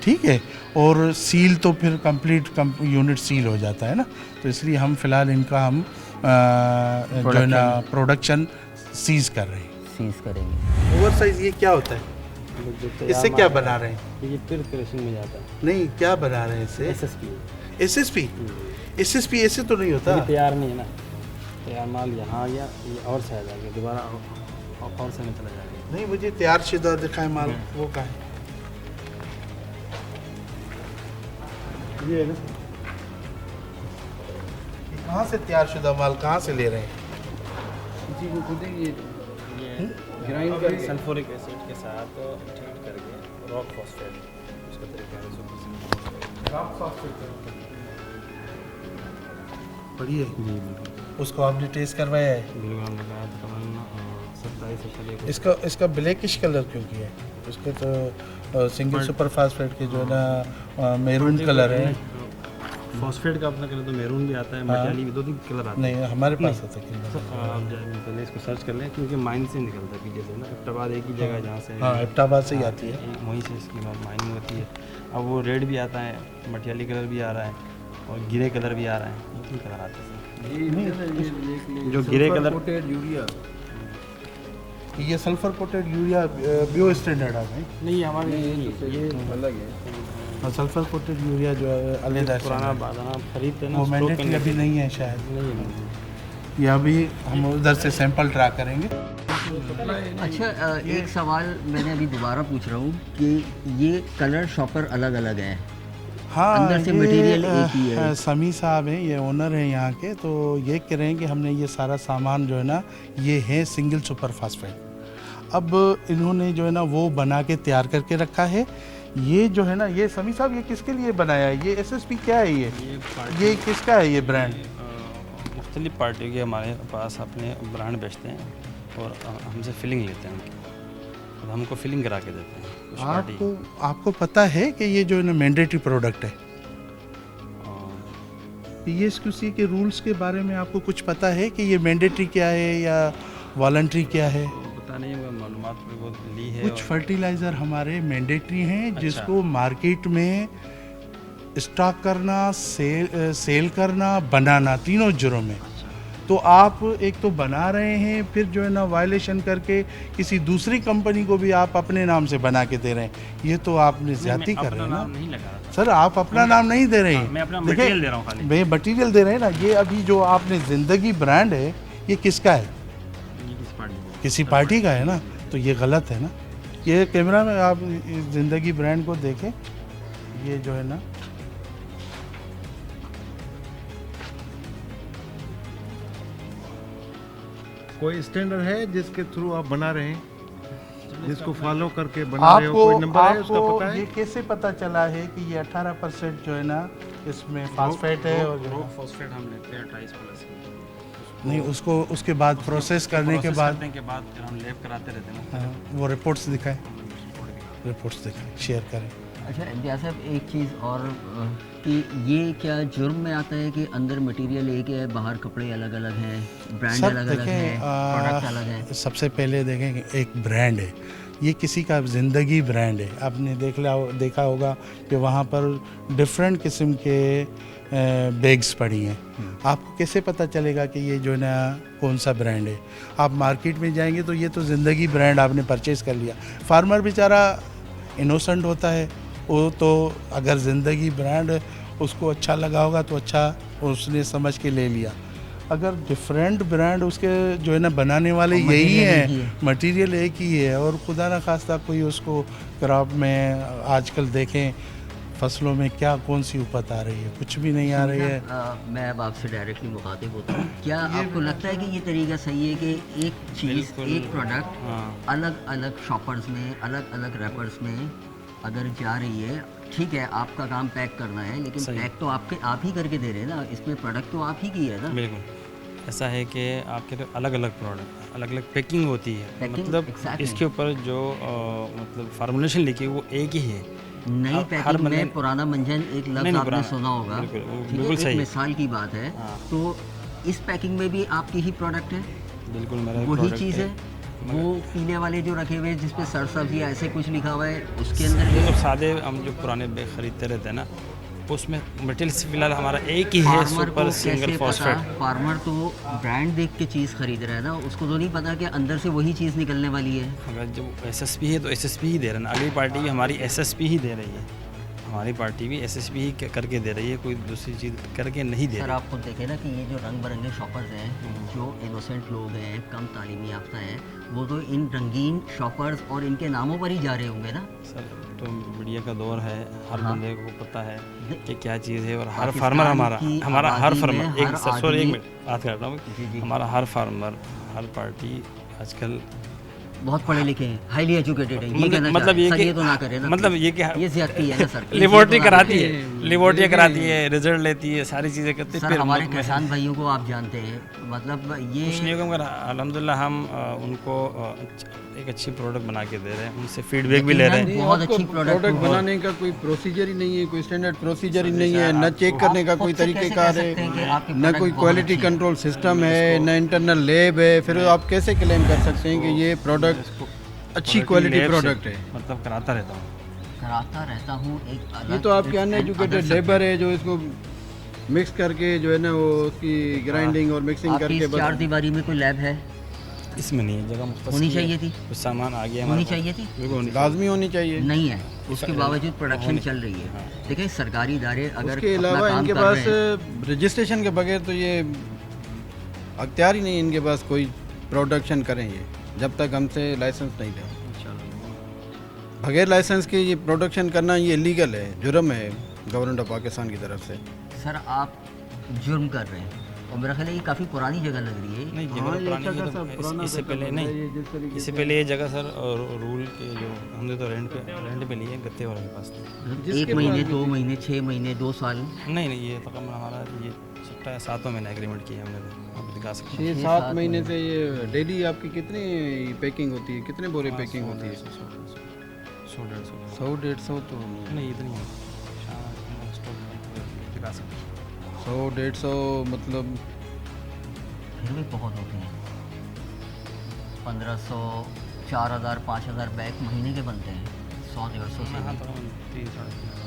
ठीक है, और सील तो फिर कंप्लीट यूनिट सील हो जाता है ना, तो इसलिए हम फिलहाल इनका हम जो है ना प्रोडक्शन सीज कर रहे हैं। सीज करेंगे। ओवर साइज ये क्या होता है? इससे क्या बना रहे हैं? ये फिर क्रेशिंग में जाता है। नहीं, क्या बना रहे हैं इससे? एसएसपी एसएसपी ऐसे तो नहीं होता। तैयार नहीं है ना, तैयार माल यहाँ आ गया, ये और साइड आ गया, दोबारा और साइड में चला जाएगा। नहीं, मुझे तैयार शुदा दिखाए माल, वो कहाँ है? ये है ना, कहाँ से तैयार शुदा माल कहाँ से ले रहे हैं? जी वो खुद ही ये ग्राइंड कर सल्फ्यूरिक एसिड के साथ ट्रीट करके रॉक फॉस्फेट उसका तरीका है। बढ़िया जी बिल्कुल, उसको आपने टेस्ट करवाया है? बिल्कुल हम लगाया तकरीबन 27 इसका ब्लैकिश कलर क्यों किया है? उसके तो सिंगल सुपर फास्फेट के जो है ना मैरून कलर है। फॉस्फेट का अपना कलर तो मैरून भी आता है, मटियाली भी, 2-3 कलर आते हैं। नहीं, हमारे पास आता है। आप जाए पहले इसको सर्च कर लें, क्योंकि माइन से निकलता है पीछे से ना, इफ्ताबाद एक ही जगह जहाँ से, हाँ, इफ्ताबाद से ही आती है। वहीं से इसकी माइनिंग होती है। अब वो रेड भी आता है, मटियाली कलर भी आ रहा है और गिरे कलर भी आ रहा है, 2-3 कलर आते हैं। जो गिरे कलर यूरिया, ये सल्फर कोटेड यूरिया बियो स्टैंडर्ड है नहीं, हमारे ये अलग है। और सल्फर कोटेड यूरिया जो है अलग पुराना बादाना खरीदते हैं ना, वो स्टॉक मैंडेटरी करने अभी के- नहीं है शायद। नहीं, ये अभी हम उधर से सैंपल ट्रा करेंगे। अच्छा, एक सवाल मैंने अभी दोबारा पूछ रहा हूँ कि ये कलर शॉपर अलग अलग हैं, हाँ, अंदर से ये, मटेरियल एक ही है। समी साहब हैं, ये ओनर हैं यहाँ के, तो ये कह रहे हैं कि हमने ये सारा सामान जो है ना, ये है सिंगल सुपर फास्फेट। अब इन्होंने जो है ना वो बना के तैयार करके रखा है। ये जो है ना, ये समी साहब ये किसके लिए बनाया है? ये एसएसपी क्या है? ये किसका है ये ब्रांड? मुख्तलिफ पार्टियों के हमारे पास अपने ब्रांड बेचते हैं और हमसे फिलिंग लेते हैं उनकी, और हमको फिलिंग करा के देते हैं कुछ पार्टी। आपको पता है कि ये जो है ना मैंडेटरी प्रोडक्ट है? ये इसके के रूल्स के बारे में आपको कुछ पता है कि ये मैंडेटरी क्या है या वॉलंटरी क्या है? पता नहीं, वो मालूमात मेरे को ली है। कुछ फर्टिलाइज़र हमारे मैंडेटरी हैं, जिसको मार्केट में स्टॉक करना, सेल करना, बनाना, तीनों जुर्म है। तो आप एक तो बना रहे हैं, फिर जो है ना वायलेशन करके किसी दूसरी कंपनी को भी आप अपने नाम से बना के दे रहे हैं। ये तो आपने ज्यादती कर रहे हैं ना नहीं लगा रहा सर, आप अपना नाम नहीं दे रहे हैं। मैं अपना देखिए, मटेरियल दे रहा हूँ खाली। मैं मटेरियल दे रहे हैं ना। ये अभी जो आपने ज़िंदगी ब्रांड है, ये किसका है? ये किस पार्टी को? किसी पार्टी का है ना, तो ये गलत है ना। ये कैमरा में आप इस ज़िंदगी ब्रांड को देखें, ये जो है ना, कोई स्टैंडर्ड है जिसके थ्रू आप बना रहे हैं, जिसको फॉलो करके बना रहे हो? कोई नंबर है उसका पता है? ये कैसे पता चला है कि ये 18% जो है ना इसमें फास्फेट है? और रॉक फॉस्फेट हम लेते हैं 28+ की। नहीं, उसको उसके बाद प्रोसेस करने के बाद फिर हम लैब कराते रहते हैं ना। हाँ, वो रिपोर्ट्स दिखाएं, रिपोर्ट्स दिखाएं, शेयर करें। अच्छा इम्तियाज़ साहब, एक चीज़ और कि ये क्या जुर्म में आता है कि अंदर मटेरियल एक है, बाहर कपड़े अलग अलग हैं, ब्रांड सब अलग अलग है, प्रोडक्ट अलग है? देखें, सबसे पहले देखें कि एक ब्रांड है, ये किसी का ज़िंदगी ब्रांड है। आपने देखा होगा कि वहाँ पर डिफरेंट किस्म के बैग्स पड़ी हैं। आपको कैसे पता चलेगा कि ये जो है ना कौन सा ब्रांड है? आप मार्केट में जाएंगे तो ये तो ज़िंदगी ब्रांड आपने परचेज कर लिया। फार्मर बेचारा इनोसेंट होता है, वो तो अगर ज़िंदगी ब्रांड उसको अच्छा लगा होगा तो अच्छा उसने समझ के ले लिया। अगर डिफरेंट ब्रांड उसके जो है ना बनाने वाले और यही material एक ही हैं, है। मटेरियल एक ही है, और खुदा ना खास्ता कोई उसको क्रॉप में आजकल देखें फसलों में क्या कौन सी उपज आ रही है, कुछ भी नहीं आ रही है। मैं अब आपसे डायरेक्टली मुखातिब होता हूँ, क्या आपको लगता है कि ये तरीका सही है कि एक चीज़, बिल्कुल। एक प्रोडक्ट हाँ। अलग अलग शॉपर्स में, अलग अलग रैपर्स में अगर जा रही है, ठीक है आपका काम पैक करना है, लेकिन सही। पैक तो आप ही करके दे रहे हैं ना, इसमें प्रोडक्ट तो आप ही की है ना। बिल्कुल ऐसा है कि आपके तो अलग अलग प्रोडक्ट, अलग अलग पैकिंग होती है, Packing, मतलब exactly। इसके ऊपर जो मतलब फार्मूलेशन लिखी है वो एक ही है। नई हर पैकिंग में बंदे- पुराना मंजन एक लफ्ज़ नहीं, आपने पुराना- सुना होगा, बिल्कुल, वो ठीक है, बिल्कुल एक सही। मिसाल की बात है। हाँ। तो इस पैकिंग में भी आपकी ही प्रोडक्ट है, बिल्कुल मेरा वही product चीज़ है। वो पीने वाले जो रखे हुए हैं जिस पे सरसब्ज़ या ऐसे कुछ लिखा हुआ है, उसके अंदर भी मतलब सादे हम जो पुराने बैग खरीदते रहते हैं ना, उसमें मटेरियल फिलहाल हमारा एक ही है, फार्मर को सुपर कैसे सिंगल पता, फॉस्फेट। फार्मर तो ब्रांड देख के चीज़ खरीद रहा है ना, उसको तो नहीं पता कि अंदर से वही चीज़ निकलने वाली है। अगर जो एसएसपी है तो एसएसपी ही दे रहा है ना, अगली पार्टी भी हमारी एसएसपी ही दे रही है, हमारी पार्टी भी एसएसपी ही करके दे रही है, कोई दूसरी चीज़ करके नहीं दे सर रही। आप खुद देखें ना कि ये जो रंग बिरंगे शॉपर्स हैं, जो इनोसेंट लोग हैं, कम तालीमी याफ्ता हैं, वो तो इन रंगीन शॉपर्स और इनके नामों पर ही जा रहे होंगे ना। सर तो मीडिया का दौर है, हर हाँ। बंदे को पता है कि क्या चीज़ है, और हर पाकिस्तान फार्मर हमारा की हमारा हर आबादी फार्मर में एक हर सॉरी एक आदमी- मिनट बात कर रहा हूँ, जी, जी। हमारा हर फार्मर, हर पार्टी आजकल बहुत पढ़े लिखे हैं, हाईली एजुकेटेड हैं, ये मतलब- कहना मतलब चाह रहे हैं। ये सर कि- ये तो ना करें ना, मतलब ये कि ये ज्यादती है ना सर, प्लीज़, लिबर्टी ये तो ना कराती करें। है, लिबर्टी कराती है, रिजल्ट लेती है, सारी चीज़ें करती है, सर फिर हमारे मतलब किसान भाइयों को आप जानते हैं, मतलब ये कुछ नहीं होगा, अल्हम्दुलिल्लाह हम उनको एक अच्छी प्रोडक्ट बना के दे रहे हैं, उनसे फीडबैक भी ले रहे हैं। यकीनन बहुत अच्छी प्रोडक्ट बनाने का कोई प्रोसीजर ही नहीं है, कोई स्टैंडर्ड प्रोसीजर ही नहीं है, न चेक करने का आप कोई खुद से कैसे तरीक़ेकार कह सकते हैं कि है, आपकी न product कोई बहुत क्वालिटी अच्छी है? कंट्रोल सिस्टम है, न इंटरनल लैब है, फिर आप कैसे क्लेम कर सकते हैं कि ये प्रोडक्ट अच्छी क्वालिटी लैब से प्रोडक्ट है। मतलब कराता रहता हूँ। कराता रहता हूँ एक अलग ये तो आपके अनएजुकेटेड लेबर है जो इसको मिक्स करके जो है ना वो उसकी ग्राइंडिंग और मिक्सिंग आपकी करके इस चार दीवारी में कोई लैब है, इसमें नहीं है, जगह मुख्तसर होनी है। चाहिए थी, कुछ सामान आ गया होनी हमारे पास। चाहिए थी, बिल्कुल होनी लाजमी होनी चाहिए। नहीं है, उसके बावजूद प्रोडक्शन चल रही है। देखिए सरकारी इदारे अगर उसके अपना अलावा काम इनके कर पास रहे हैं, रजिस्ट्रेशन के बगैर तो ये अख्तियार ही नहीं है इनके पास कोई प्रोडक्शन करें, ये जब तक हमसे लाइसेंस नहीं लें। बगैर लाइसेंस के ये प्रोडक्शन करना ये इलीगल है, जुर्म है गवर्नमेंट ऑफ पाकिस्तान की तरफ से। सर आप जुर्म कर रहे हैं, और मेरा ख्याल है ये काफ़ी पुरानी जगह लग रही है। नहीं, हाँ, जगह ये पुरानी है जगह तो सब पुराना इससे जगह पहले बन रहा है, नहीं, ये जिस तरीके इससे पहले ये जगह सर रूल के जो हमने तो रेंट पे ली है गत्ते वाले के पास। मतलब 1 महीने 2 महीने 6 महीने 2 साल, नहीं नहीं, ये तकरीबन हमारा ये 7वां महीना एग्रीमेंट किया हमने, तो आप दिखा सकते हैं। 6-7 महीने से ये डेली आपकी कितनी पैकिंग होती है, कितने बोरे पैकिंग होती है? 100-150 100-150 तो नहीं, इतनी है, शाम स्टॉक दिखा सकते हैं। 100-150 मतलब फिर भी बहुत होती हैं। 1500 4000 5000 बैग महीने के बनते हैं, 100-150 से हाँ, भी। तकरीबन 3-3.5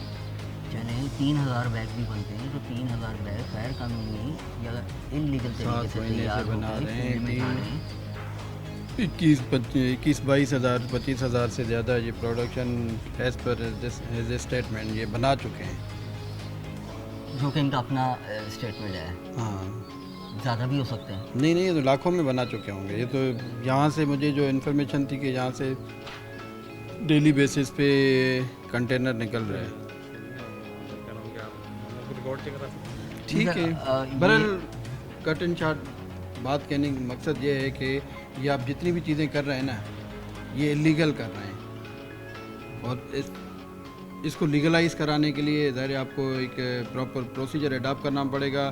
चले 3000 बैग भी बनते हैं, तो 3000 बैग गैर कानूनी या इलीगल तरीके 7 से महीने तैयार से बना होकर रहे हैं, फील्ड में जा रहे हैं। 21-22 हज़ार 25 हज़ार से ज़्यादा ये production as per as a statement ये बना चुके हैं। जो कि इनका अपना स्टेटमेंट है, हाँ ज़्यादा भी हो सकते हैं। नहीं नहीं, ये तो लाखों में बना चुके होंगे। ये तो यहाँ से मुझे जो इन्फॉर्मेशन थी कि यहाँ से डेली बेसिस पे कंटेनर निकल रहे हैं। ठीक है, बहरहाल कट एंड शॉर्ट बात कहने का मकसद ये है कि ये आप जितनी भी चीज़ें कर रहे हैं ना, ये इलीगल कर रहे हैं, और इसको लीगलाइज कराने के लिए ज़ाहिर है आपको एक प्रॉपर प्रोसीजर अडॉप्ट करना पड़ेगा,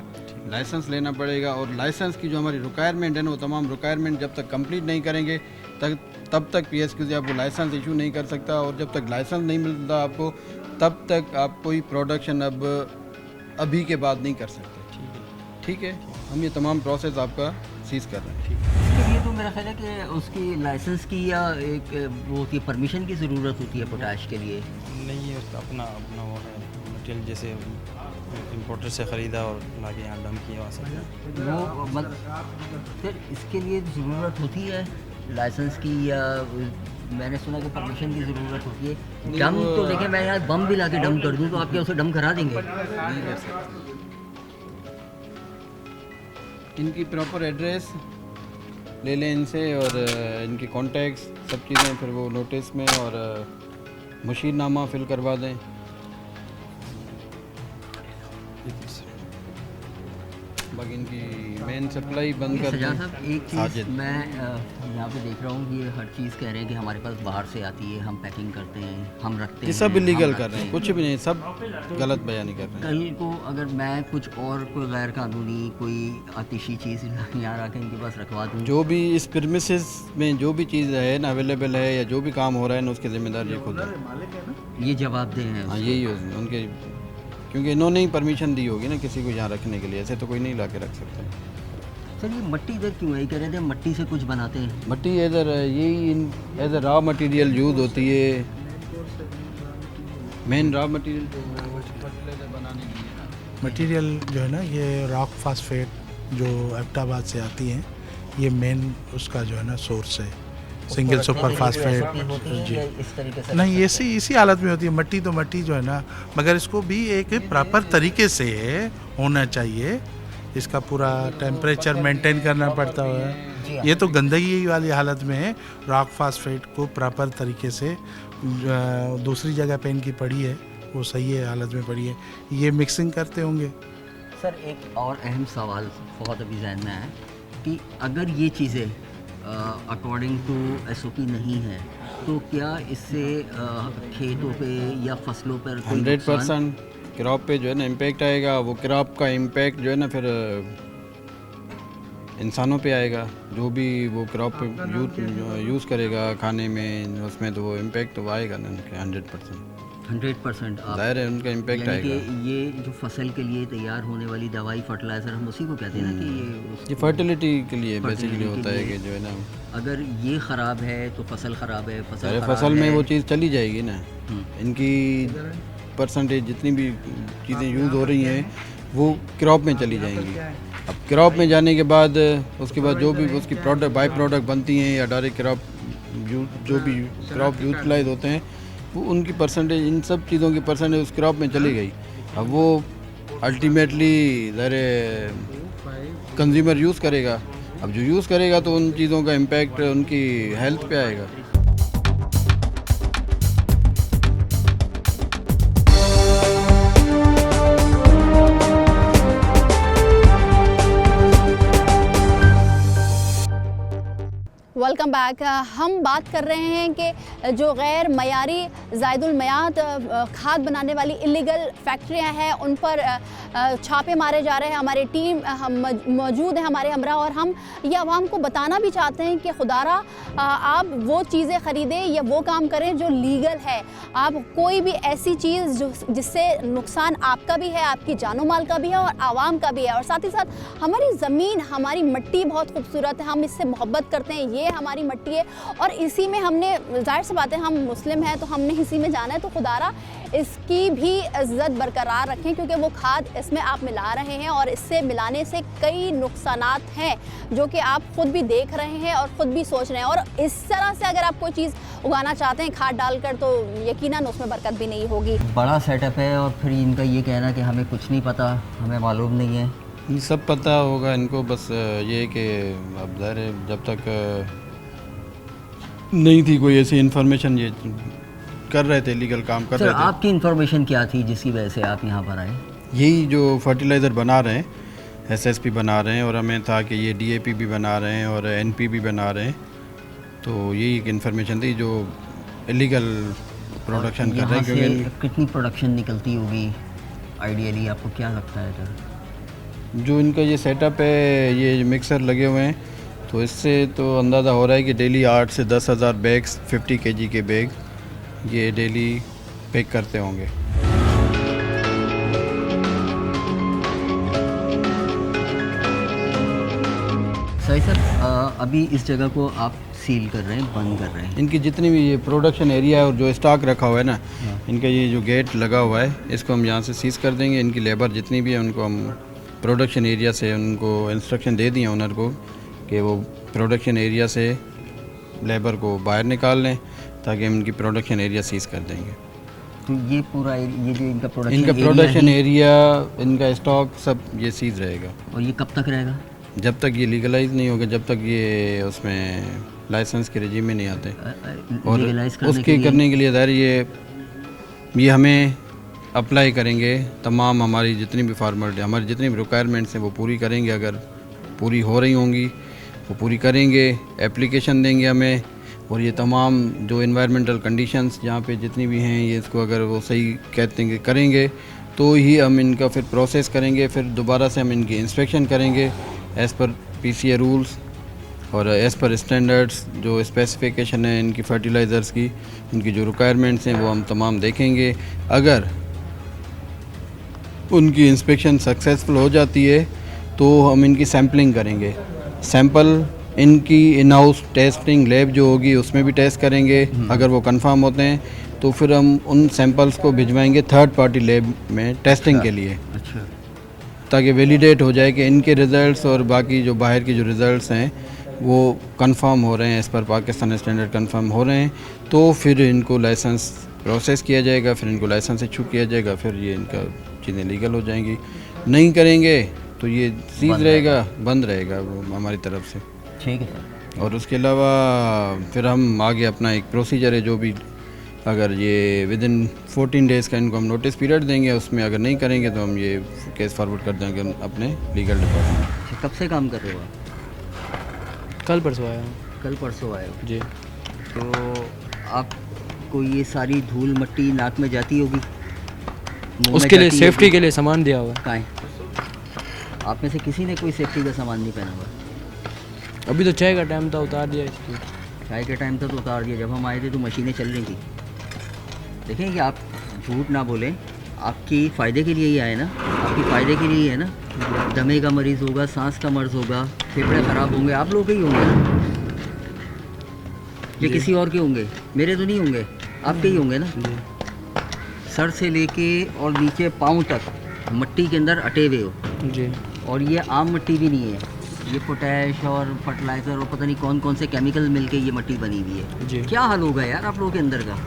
लाइसेंस लेना पड़ेगा, और लाइसेंस की जो हमारी रिक्वायरमेंट है ना, वो तमाम रिक्वायरमेंट जब तक कंप्लीट नहीं करेंगे तब तक PSQ से आपको लाइसेंस इशू नहीं कर सकता, और जब तक लाइसेंस नहीं मिलता आपको तब तक आप कोई प्रोडक्शन अभी के बाद नहीं कर सकते। ठीक है, हम ये तमाम प्रोसेस आपका सीज कर रहे हैं। इसके लिए तो मेरा ख्याल है कि उसकी लाइसेंस की या एक वो होती है परमिशन की ज़रूरत होती है पोटाश के लिए। नहीं है, उसका अपना अपना वो है मटेरियल, जैसे इम्पोर्टर से ख़रीदा और लाके यहाँ डंप किया वहाँ से। वो मतलब फिर इसके लिए ज़रूरत होती है लाइसेंस की, या मैंने सुना कि परमिशन की ज़रूरत होती है। डम तो देखिए, मैं यहाँ बम भी ला के डम कर दूँ तो आप क्या उसे डम करा देंगे? इनकी प्रॉपर एड्रेस ले लें इनसे और इनके कॉन्टैक्ट्स सब चीज़ें, फिर वो नोटिस में और मशीननामा फिल करवा दें। बाकी इनकी मेन सप्लाई बंद कर सजाद दें। साहब एक चीज़ मैं यहाँ पे देख रहा हूँ कि ये हर चीज़ कह रहे हैं कि हमारे पास बाहर से आती है, हम पैकिंग करते हैं, हम रखते हैं। ये सब इलीगल हम कर रहे हैं, रखते कुछ भी नहीं, सब गलत बयानी कर रहे हैं। कल को अगर मैं कुछ और कोई गैर कानूनी कोई आतिशी चीज़ यहाँ आके इनके पास रखवा दूँ, जो भी इस प्रीमिसेस में जो भी चीज़ है ना अवेलेबल है या जो भी काम हो रहा है ना, उसकी जिम्मेदार ये खुद है। ये जवाबदेह हैं। हाँ यही उनके, क्योंकि इन्होंने ही परमिशन दी होगी ना किसी को यहाँ रखने के लिए, ऐसे तो कोई नहीं ला के रख सकता। सर ये मट्टी इधर क्यों है? ये कह रहे थे मट्टी से कुछ बनाते हैं। मट्टी इधर यही as a raw material use होती है, मेन रॉ मटेरियल जो फर्टिलाइजर बनाने के लिए। मटेरियल जो है ना, ये रॉक फास्फेट जो अहमदाबाद से आती हैं, ये मेन उसका जो है ना सोर्स है, सिंगल सुपर फास्फेट जी। इस तरीके से नहीं, इसी हालत में होती है मट्टी, तो मट्टी जो है ना, मगर इसको भी एक प्रॉपर तरीके से होना चाहिए, इसका पूरा टेम्परेचर मेंटेन करना पड़ता है। ये तो गंदगी वाली हालत में है, रॉक फास्फेट को प्रॉपर तरीके से दूसरी जगह पे इनकी पड़ी है, वो सही है हालत में पड़ी है, ये मिक्सिंग करते होंगे। सर एक और अहम सवाल बहुत अभी जहन में आया कि अगर ये चीज़ें अकॉर्डिंग टू SOP नहीं है तो क्या इससे खेतों पे या फसलों पर कोई 100% क्रॉप पे जो है ना इम्पैक्ट आएगा। वो क्रॉप का इम्पैक्ट जो है ना फिर इंसानों पे आएगा, जो भी वो क्रॉप यूज़ करेगा खाने में, उसमें तो वो इम्पैक्ट तो आएगा ना उनके 100%। जाहिर है उनका इम्पैक्ट यानी आएगा। कि ये जो फसल के लिए तैयार होने वाली दवाई फर्टिलाइज़र हम उसी को कहते हैं ना कि ये फर्टिलिटी के लिए बेसिकली होता है कि जो है ना, अगर ये ख़राब है तो फसल ख़राब है, फसल अरे खराब फसल में है। वो चीज़ चली जाएगी ना। इनकी परसेंटेज जितनी भी चीज़ें यूज़ हो रही हैं वो क्रॉप में चली जाएंगी। अब क्रॉप में जाने के बाद उसके बाद जो भी उसकी प्रोडक्ट बाई प्रोडक्ट बनती हैं या डायरेक्ट क्रॉप जो भी क्रॉप यूटिलाइज होते हैं, वो उनकी परसेंटेज, इन सब चीज़ों की परसेंटेज उस क्रॉप में चली गई। अब वो अल्टीमेटली कंज्यूमर यूज़ करेगा। अब जो यूज़ करेगा तो उन चीज़ों का इम्पैक्ट उनकी हेल्थ पे आएगा। Welcome back. हम बात कर रहे हैं कि जो गैर मयारी ज़ायदुल मयाद खाद बनाने वाली इलीगल फैक्ट्रियां हैं उन पर छापे मारे जा रहे हैं। हमारी टीम मौजूद है हमारे हमरा, और हम ये आवाम को बताना भी चाहते हैं कि खुदारा आप वो चीज़ें ख़रीदें या वो काम करें जो लीगल है। आप कोई भी ऐसी चीज़ जिससे नुकसान आपका भी है, आपकी जानो माल का भी है और आवाम का भी है। और साथ ही साथ हमारी ज़मीन, हमारी मिट्टी बहुत खूबसूरत है, हम इससे मोहब्बत करते हैं, ये हमारी मिट्टी है और इसी में हमने, जाहिर सी बात है हम मुस्लिम हैं तो हमने इसी में जाना है। तो खुदारा इसकी भी इज्जत बरकरार रखें, क्योंकि वो खाद इसमें आप मिला रहे हैं और इससे मिलाने से कई नुकसानात हैं जो कि आप खुद भी देख रहे हैं और ख़ुद भी सोच रहे हैं। और इस तरह से अगर आप कोई चीज़ उगाना चाहते हैं खाद डालकर, तो यकीनन उसमें बरकत भी नहीं होगी। बड़ा सेटअप है और फिर इनका ये कहना कि हमें कुछ नहीं पता, हमें मालूम नहीं है। ये सब पता होगा इनको, बस ये कि अब ज़ाहिर है जब तक नहीं थी कोई ऐसी इन्फॉर्मेशन, ये कर रहे थे, लीगल काम कर सर रहे थे। आपकी इन्फॉर्मेशन क्या थी जिसकी वजह से आप यहाँ पर आए? यही जो फर्टिलाइज़र बना रहे हैं, SSP बना रहे हैं, और हमें था कि ये DAP भी बना रहे हैं और NP भी बना रहे हैं, तो यही एक इन्फॉर्मेशन थी जो इलीगल प्रोडक्शन कर रहे हैं। क्योंकि कितनी प्रोडक्शन निकलती होगी आइडियली, आपको क्या लगता है सर? जो इनका ये सेटअप है, ये मिक्सर लगे हुए हैं, तो इससे तो अंदाज़ा हो रहा है कि डेली 8 से 10 हज़ार बैग्स 50 kg के बैग ये डेली पैक करते होंगे। सही सर, अभी इस जगह को आप सील कर रहे हैं, बंद कर रहे हैं। इनकी जितनी भी ये प्रोडक्शन एरिया है और जो स्टॉक रखा हुआ है ना, इनका ये जो गेट लगा हुआ है, इसको हम यहाँ से सीज़ कर देंगे। इनकी लेबर जितनी भी है उनको हम प्रोडक्शन एरिया से, उनको इंस्ट्रक्शन दे दिए ओनर को कि वो प्रोडक्शन एरिया से लेबर को बाहर निकाल लें, ताकि हम इनकी प्रोडक्शन एरिया सीज़ कर देंगे। तो ये पूरा ये जो इनका प्रोडक्शन एरिया, इनका स्टॉक सब ये सीज़ रहेगा। और ये कब तक रहेगा? जब तक ये लीगलाइज नहीं होगा, जब तक ये उसमें लाइसेंस के रेजिम में नहीं आते, और उसके करने के लिए ज़ाहिर ये हमें अप्लाई करेंगे, तमाम हमारी जितनी भी फॉर्मेलिटी, हमारी जितनी भी रिक्वायरमेंट्स हैं वो पूरी करेंगे, अगर पूरी हो रही होंगी वो पूरी करेंगे, एप्लीकेशन देंगे हमें, और ये तमाम जो इन्वायरमेंटल कंडीशंस जहाँ पे जितनी भी हैं ये इसको अगर वो सही कहते हैं करेंगे तो ही हम इनका फिर प्रोसेस करेंगे, फिर दोबारा से हम इनकी इंस्पेक्शन करेंगे एज़ पर PCA रूल्स और एज़ पर स्टैंडर्ड्स, जो स्पेसिफिकेशन है इनकी फर्टिलाइज़र्स की, इनकी जो रिक्वायरमेंट्स हैं वो हम तमाम देखेंगे। अगर उनकी इंस्पेक्शन सक्सेसफुल हो जाती है तो हम इनकी सैम्पलिंग करेंगे, सैंपल इनकी इन हाउस टेस्टिंग लैब जो होगी उसमें भी टेस्ट करेंगे, अगर वो कंफर्म होते हैं तो फिर हम उन सैंपल्स को भिजवाएंगे थर्ड पार्टी लैब में टेस्टिंग के लिए, ताकि वैलिडेट हो जाए कि इनके रिज़ल्ट्स और बाकी जो बाहर के जो रिज़ल्ट्स हैं वो कंफर्म हो रहे हैं, as per Pakistan standard confirm हो रहे हैं, तो फिर इनको लाइसेंस प्रोसेस किया जाएगा, फिर इनको लाइसेंस इशू किया जाएगा, फिर ये इनका चीज़ें लीगल हो जाएंगी। नहीं करेंगे तो ये सीज रहेगा, बंद रहेगा वो हमारी तरफ से। ठीक है सर। और उसके अलावा फिर हम आगे अपना एक प्रोसीजर है, जो भी अगर ये विद इन 14 डेज़ का इनको हम नोटिस पीरियड देंगे, उसमें अगर नहीं करेंगे तो हम ये केस फॉरवर्ड कर देंगे अपने लीगल डिपार्टमेंट। कब से काम कर रहे हो आप? कल परसों आया हूँ। कल परसों आए हो जी। तो आपको ये सारी धूल मट्टी नाक में जाती होगी? मुंह में उसके लिए जाती सेफ्टी होगी? के लिए सामान दिया हुआ है। कहाँ है? आप में से किसी ने कोई सेफ्टी का सामान नहीं पहना हुआ? अभी तो चाय का टाइम था, उतार दिया इसको। चाय के टाइम था तो उतार दिया, जब हम आए थे तो मशीनें चल रही थी। देखें कि आप झूठ ना बोलें, आपकी फ़ायदे के लिए ही आए ना, आपकी फ़ायदे के लिए ही है ना। दमे का मरीज़ होगा, सांस का मर्ज़ होगा, फेफड़े ख़राब होंगे, आप लोगों के ही होंगे ना, या किसी और के होंगे? मेरे तो नहीं होंगे, आपके ही होंगे ना। सर से लेके और नीचे पाँव तक मट्टी के अंदर अटे हुए हो जी। और ये आम मिट्टी भी नहीं है, ये पोटैश और फर्टिलाइज़र और पता नहीं कौन कौन से केमिकल मिलके ये मिट्टी बनी हुई है। जी। क्या हाल होगा यार आप लोगों के अंदर का?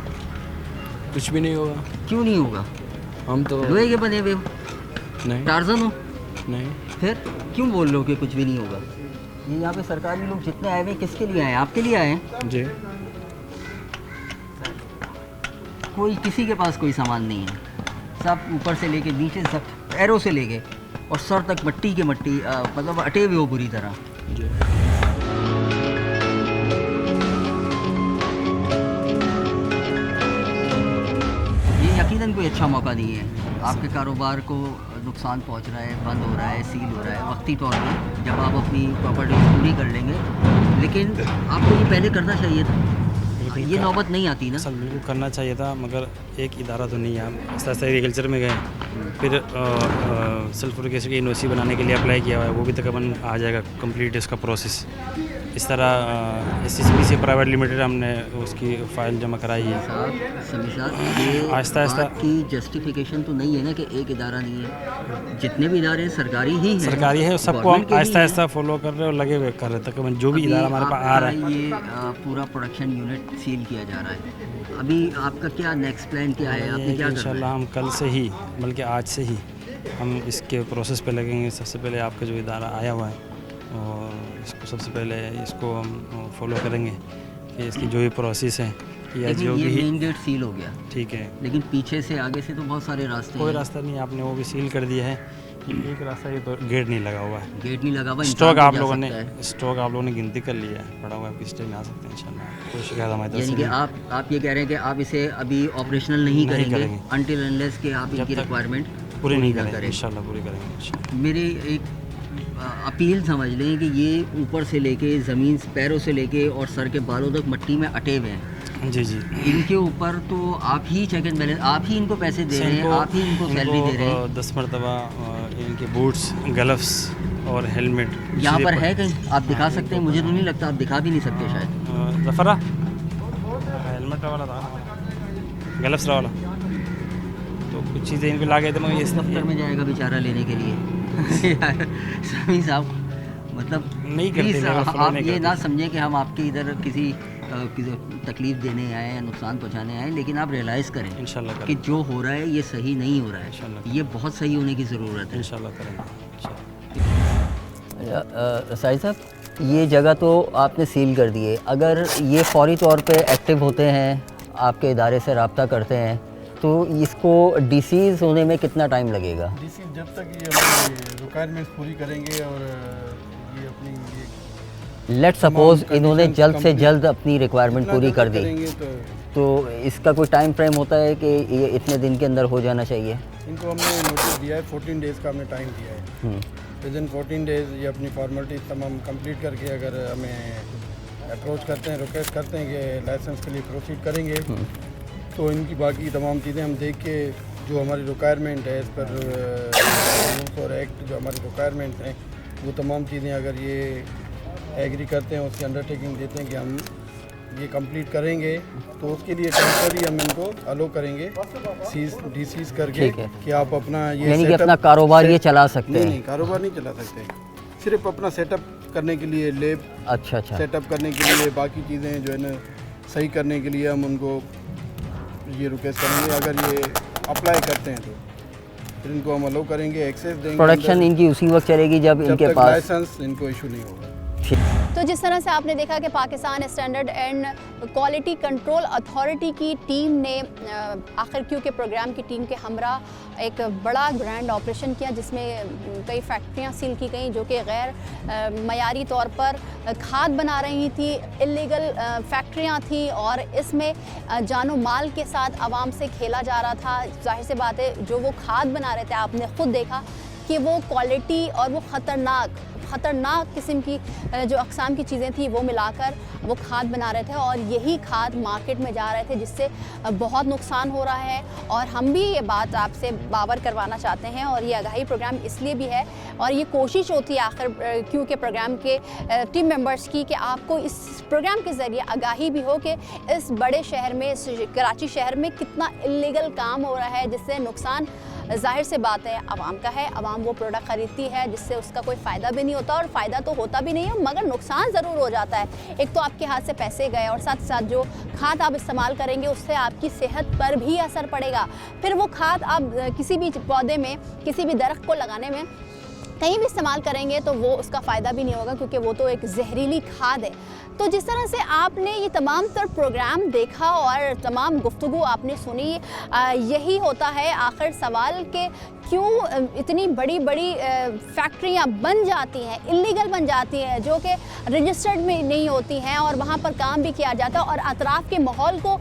कुछ भी नहीं होगा। क्यों नहीं होगा? हम तो लोहे के बने हुए हो, नहीं टार्जन हो, नहीं। फिर क्यों बोल रहे हो कि कुछ भी नहीं होगा? ये यहाँ पे सरकारी लोग जितने आए हुए हैं किसके लिए आए हैं? आपके लिए आए हैं? जी। कोई किसी के पास कोई सामान नहीं है, सब ऊपर से लेके नीचे, सब पैरों से लेके और सर तक मट्टी के मट्टी, मतलब अटे हुए हो बुरी तरह। जी। ये यकीनन कोई अच्छा मौका नहीं है, आपके कारोबार को नुकसान पहुंच रहा है, बंद हो रहा है, सील हो रहा है वक्ती तौर पर, जब आप अपनी प्रॉपर्टी पूरी कर लेंगे। लेकिन आपको ये पहले करना चाहिए था, ये नौबत नहीं आती ना। सर बिल्कुल करना चाहिए था, मगर एक इदारा तो नहीं है। हम ऐसा एग्रीकल्चर में गए, फिर सल्फ्यूरिक एसिड की NOC बनाने के लिए अप्लाई किया हुआ है, वो भी तकरीबन आ जाएगा कंप्लीट इसका प्रोसेस। इस तरह SCCB से प्राइवेट लिमिटेड हमने उसकी फ़ाइल जमा कराई है। समी साहब, ये आहिस्ता आहिस्ता की जस्टिफिकेशन तो नहीं है ना कि एक इदारा नहीं है, जितने भी इदारे हैं सरकारी ही हैं। सरकारी है, सबको हम गवर्नमेंट के ही आहिस्ता हैं। आहिस्ता फॉलो कर रहे हैं और लगे हुए कर रहे हैं, तकरीबन जो भी इदारा हमारे पास आ रहा है। आपका ये पूरा प्रोडक्शन यूनिट सील किया जा रहा है, अभी आपका क्या नेक्स्ट प्लान क्या है? आपने क्या करना इंशाल्लाह है? हम कल से ही, बल्कि आज से ही हम इसके प्रोसेस पे लगेंगे। सबसे पहले आपका जो इदारा आया हुआ है और इसको सबसे पहले इसको हम फॉलो करेंगे कि इसकी जो भी प्रोसेस है या लेकिन जो ये भी। मेन गेट सील हो गया, ठीक है, लेकिन पीछे से आगे से तो बहुत सारे रास्ते कोई हैं। रास्ता नहीं, आपने वो भी सील कर दिया है। ये एक रास्ता, ये तो गेट नहीं लगा हुआ है। गेट नहीं लगा हुआ, इंसान स्टॉक तो आप जा लोगों ने सकता है। स्टॉक आप लोगों ने गिनती कर लिया है, पड़ा हुआ है, किस टाइम आ सकते हैं इंशाल्लाह। कोई शिकायत हमारी तरफ यानी से कि नहीं। आप ये कह रहे हैं कि आप इसे अभी ऑपरेशनल नहीं करेंगे करेंगे। अनटिल अनलेस कि आप जब इनकी तक रिक्वायरमेंट पूरी नहीं ना करेंगे इंशाल्लाह, पूरी करेंगे इंशाल्लाह। मेरी एक अपील समझ लें कि ये ऊपर से लेके ज़मीन पैरों से लेके और सर के बालों तक मट्टी में अटे हुए हैं। जी जी। इनके ऊपर तो आप ही चेक एंड बैलेंस, आप ही इनको पैसे दे रहे हैं, आप ही इनको सैलरी दे रहे हैं। 10 मरतबा इनके बूट्स, ग्लव्स और हेलमेट यहाँ पर है कहीं आप दिखा सकते हैं? मुझे तो नहीं लगता, आप दिखा भी नहीं सकते शायद। जफरा हेलमेट वाला था, ग्लव्स वाला, तो कुछ चीज़ें इनको ला गए थे, मगर दफ्तर में जाएगा बेचारा लेने के लिए। यार समी साहब, मतलब नहीं करते, प्लीज़ लेवल follow आप नहीं ये करते। ना समझें कि हम आपके इधर किसी तकलीफ़ देने आए हैं, नुकसान पहुंचाने आए हैं, लेकिन आप रियलाइज़ करें इंशाल्लाह कि करेंगे, जो हो रहा है ये सही नहीं हो रहा है, इंशाल्लाह। ये बहुत सही होने की ज़रूरत है। इंशाल्लाह करेंगे इंशाल्लाह। साहिद साहब, ये जगह तो आपने सील कर दी है, अगर ये फौरी तौर पे एक्टिव होते हैं, आपके इदारे से रब्ता करते हैं, तो इसको डिसीज़ होने में कितना टाइम लगेगा? डिसीज़ जब तक ये अपनी रिक्वायरमेंट्स पूरी करेंगे और ये अपनी लेट सपोज इन्होंने जल्द से जल्द अपनी रिक्वायरमेंट पूरी कर दी, तो इसका कोई टाइम फ्रेम होता है कि ये इतने दिन के अंदर हो जाना चाहिए? इनको हमने नोटिस दिया है, 14 डेज़ का हमने टाइम दिया है। विद इन 14 डेज़ ये अपनी फॉर्मेलिटी तमाम कंप्लीट करके अगर हमें अप्रोच करते हैं, रिक्वेस्ट करते हैं कि लाइसेंस के लिए प्रोसीड करेंगे, तो इनकी बाकी तमाम चीज़ें हम देख के जो हमारी रिक्वायरमेंट है इस पर रूल्स और एक्ट जो हमारी रिक्वायरमेंट हैं वो तमाम चीज़ें अगर ये एग्री करते हैं, उसकी अंडरटेकिंग देते हैं कि हम ये कंप्लीट करेंगे, तो उसके लिए टेम्पररी हम इनको अलो करेंगे सीज डिसीज करके कि आप अपना ये यानी कि अपना कारोबार ये चला सकते हैं? नहीं, कारोबार नहीं चला सकते, सिर्फ अपना सेटअप करने के लिए लैब अच्छा सेटअप करने के लिए, बाकी चीज़ें जो है ना सही करने के लिए हम उनको ये रिक्वेस्ट करेंगे। अगर ये अप्लाई करते हैं तो फिर इनको हम अलो करेंगे, एक्सेस देंगे। प्रोडक्शन इनकी उसी वक्त चलेगी जब इनके पास लाइसेंस इनको इशू नहीं होगा। तो जिस तरह से आपने देखा कि Pakistan standard and quality control authority की टीम ने आखिर क्यों के प्रोग्राम की टीम के हमरा एक बड़ा ग्रैंड ऑपरेशन किया, जिसमें कई फैक्ट्रियां सील की गई जो कि गैर मयारी तौर पर खाद बना रही थी, इलीगल फैक्ट्रियां थी और इसमें जानो माल के साथ आवाम से खेला जा रहा था। जाहिर सी बात है, जो वो खाद बना रहे थे आपने खुद देखा कि वो क्वालिटी और वो ख़तरनाक किस्म की जो अक़साम की चीज़ें थी वो मिलाकर वो खाद बना रहे थे और यही खाद मार्केट में जा रहे थे, जिससे बहुत नुकसान हो रहा है। और हम भी ये बात आपसे बावर करवाना चाहते हैं और ये आगाही प्रोग्राम इसलिए भी है और ये कोशिश होती है आखिर क्यों के प्रोग्राम के टीम मेंबर्स की कि आपको इस प्रोग्राम के ज़रिए आगाही भी हो कि इस बड़े शहर में, इस कराची शहर में कितना इल्लीगल काम हो रहा है, जिससे नुकसान जाहिर से बात है आवाम का है। आवाम वो प्रोडक्ट ख़रीदती है जिससे उसका कोई फ़ायदा भी नहीं होता और फ़ायदा तो होता भी नहीं है, मगर नुकसान ज़रूर हो जाता है। एक तो आपके हाथ से पैसे गए और साथ साथ जो खाद आप इस्तेमाल करेंगे उससे आपकी सेहत पर भी असर पड़ेगा। फिर वो खाद आप किसी भी पौधे में, किसी भी दरख्त को लगाने में कहीं भी इस्तेमाल करेंगे तो वो उसका फ़ायदा भी नहीं होगा, क्योंकि वो तो एक जहरीली खाद है। तो जिस तरह से आपने ये तमाम तर प्रोग्राम देखा और तमाम गुफ्तगू आपने सुनी, यही होता है आखिर सवाल के क्यों इतनी बड़ी बड़ी फैक्ट्रियाँ बन जाती हैं, इल्लीगल बन जाती हैं, जो कि रजिस्टर्ड में नहीं होती हैं और वहाँ पर काम भी किया जाता है और अतराफ़ के माहौल को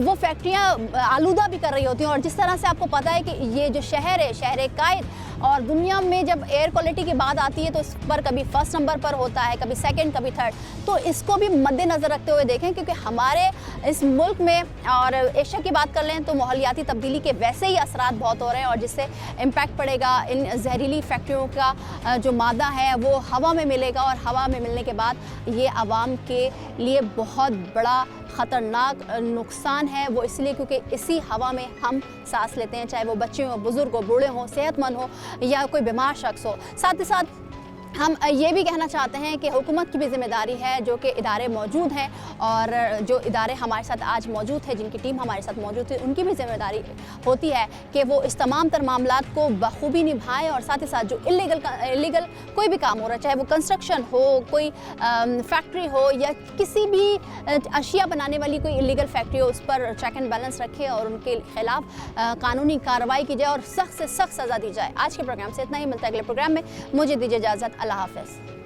वो फैक्ट्रियाँ आलूदा भी कर रही होती हैं। और जिस तरह से आपको पता है कि ये जो शहर है, शहर कायद, और दुनिया में जब एयर क्वालिटी की बात आती है तो इस पर कभी फर्स्ट नंबर पर होता है, कभी सेकंड, कभी थर्ड। तो इसको भी मद्देनज़र रखते हुए देखें, क्योंकि हमारे इस मुल्क में और एशिया की बात कर लें तो माहौलियाती तब्दीली के वैसे ही असरात बहुत हो रहे हैं और जिससे इम्पैक्ट पड़ेगा। इन जहरीली फैक्ट्रियों का जो मादा है वो हवा में मिलेगा और हवा में मिलने के बाद ये आवाम के लिए बहुत बड़ा ख़तरनाक नुकसान है। वो इसलिए क्योंकि इसी हवा में हम सांस लेते हैं, चाहे वो बच्चे हों, बुज़ुर्ग हो, बूढ़े हों, सेहतमंद हो या कोई बीमार शख्स हो। साथ ही साथ हम ये भी कहना चाहते हैं कि हुकूमत की भी ज़िम्मेदारी है, जो कि इदारे मौजूद हैं और जो इदारे हमारे साथ आज मौजूद हैं, जिनकी टीम हमारे साथ मौजूद है, उनकी भी ज़िम्मेदारी होती है कि वो इस तमाम तर मामलात को बखूबी निभाएं। और साथ ही साथ जो इलीगल कोई भी काम हो रहा है, चाहे वो कंस्ट्रक्शन हो, कोई फैक्ट्री हो या किसी भी अशिया बनाने वाली कोई इलीगल फैक्ट्री हो, उस पर चेक एंड बैलेंस रखें और उनके ख़िलाफ़ कानूनी कार्रवाई की जाए और सख्त से सख्त सज़ा दी जाए। आज के प्रोग्राम से इतना ही, मिलता है अगले प्रोग्राम में। मुझे दीजिए इजाज़त। अल्लाह हाफ़िज़।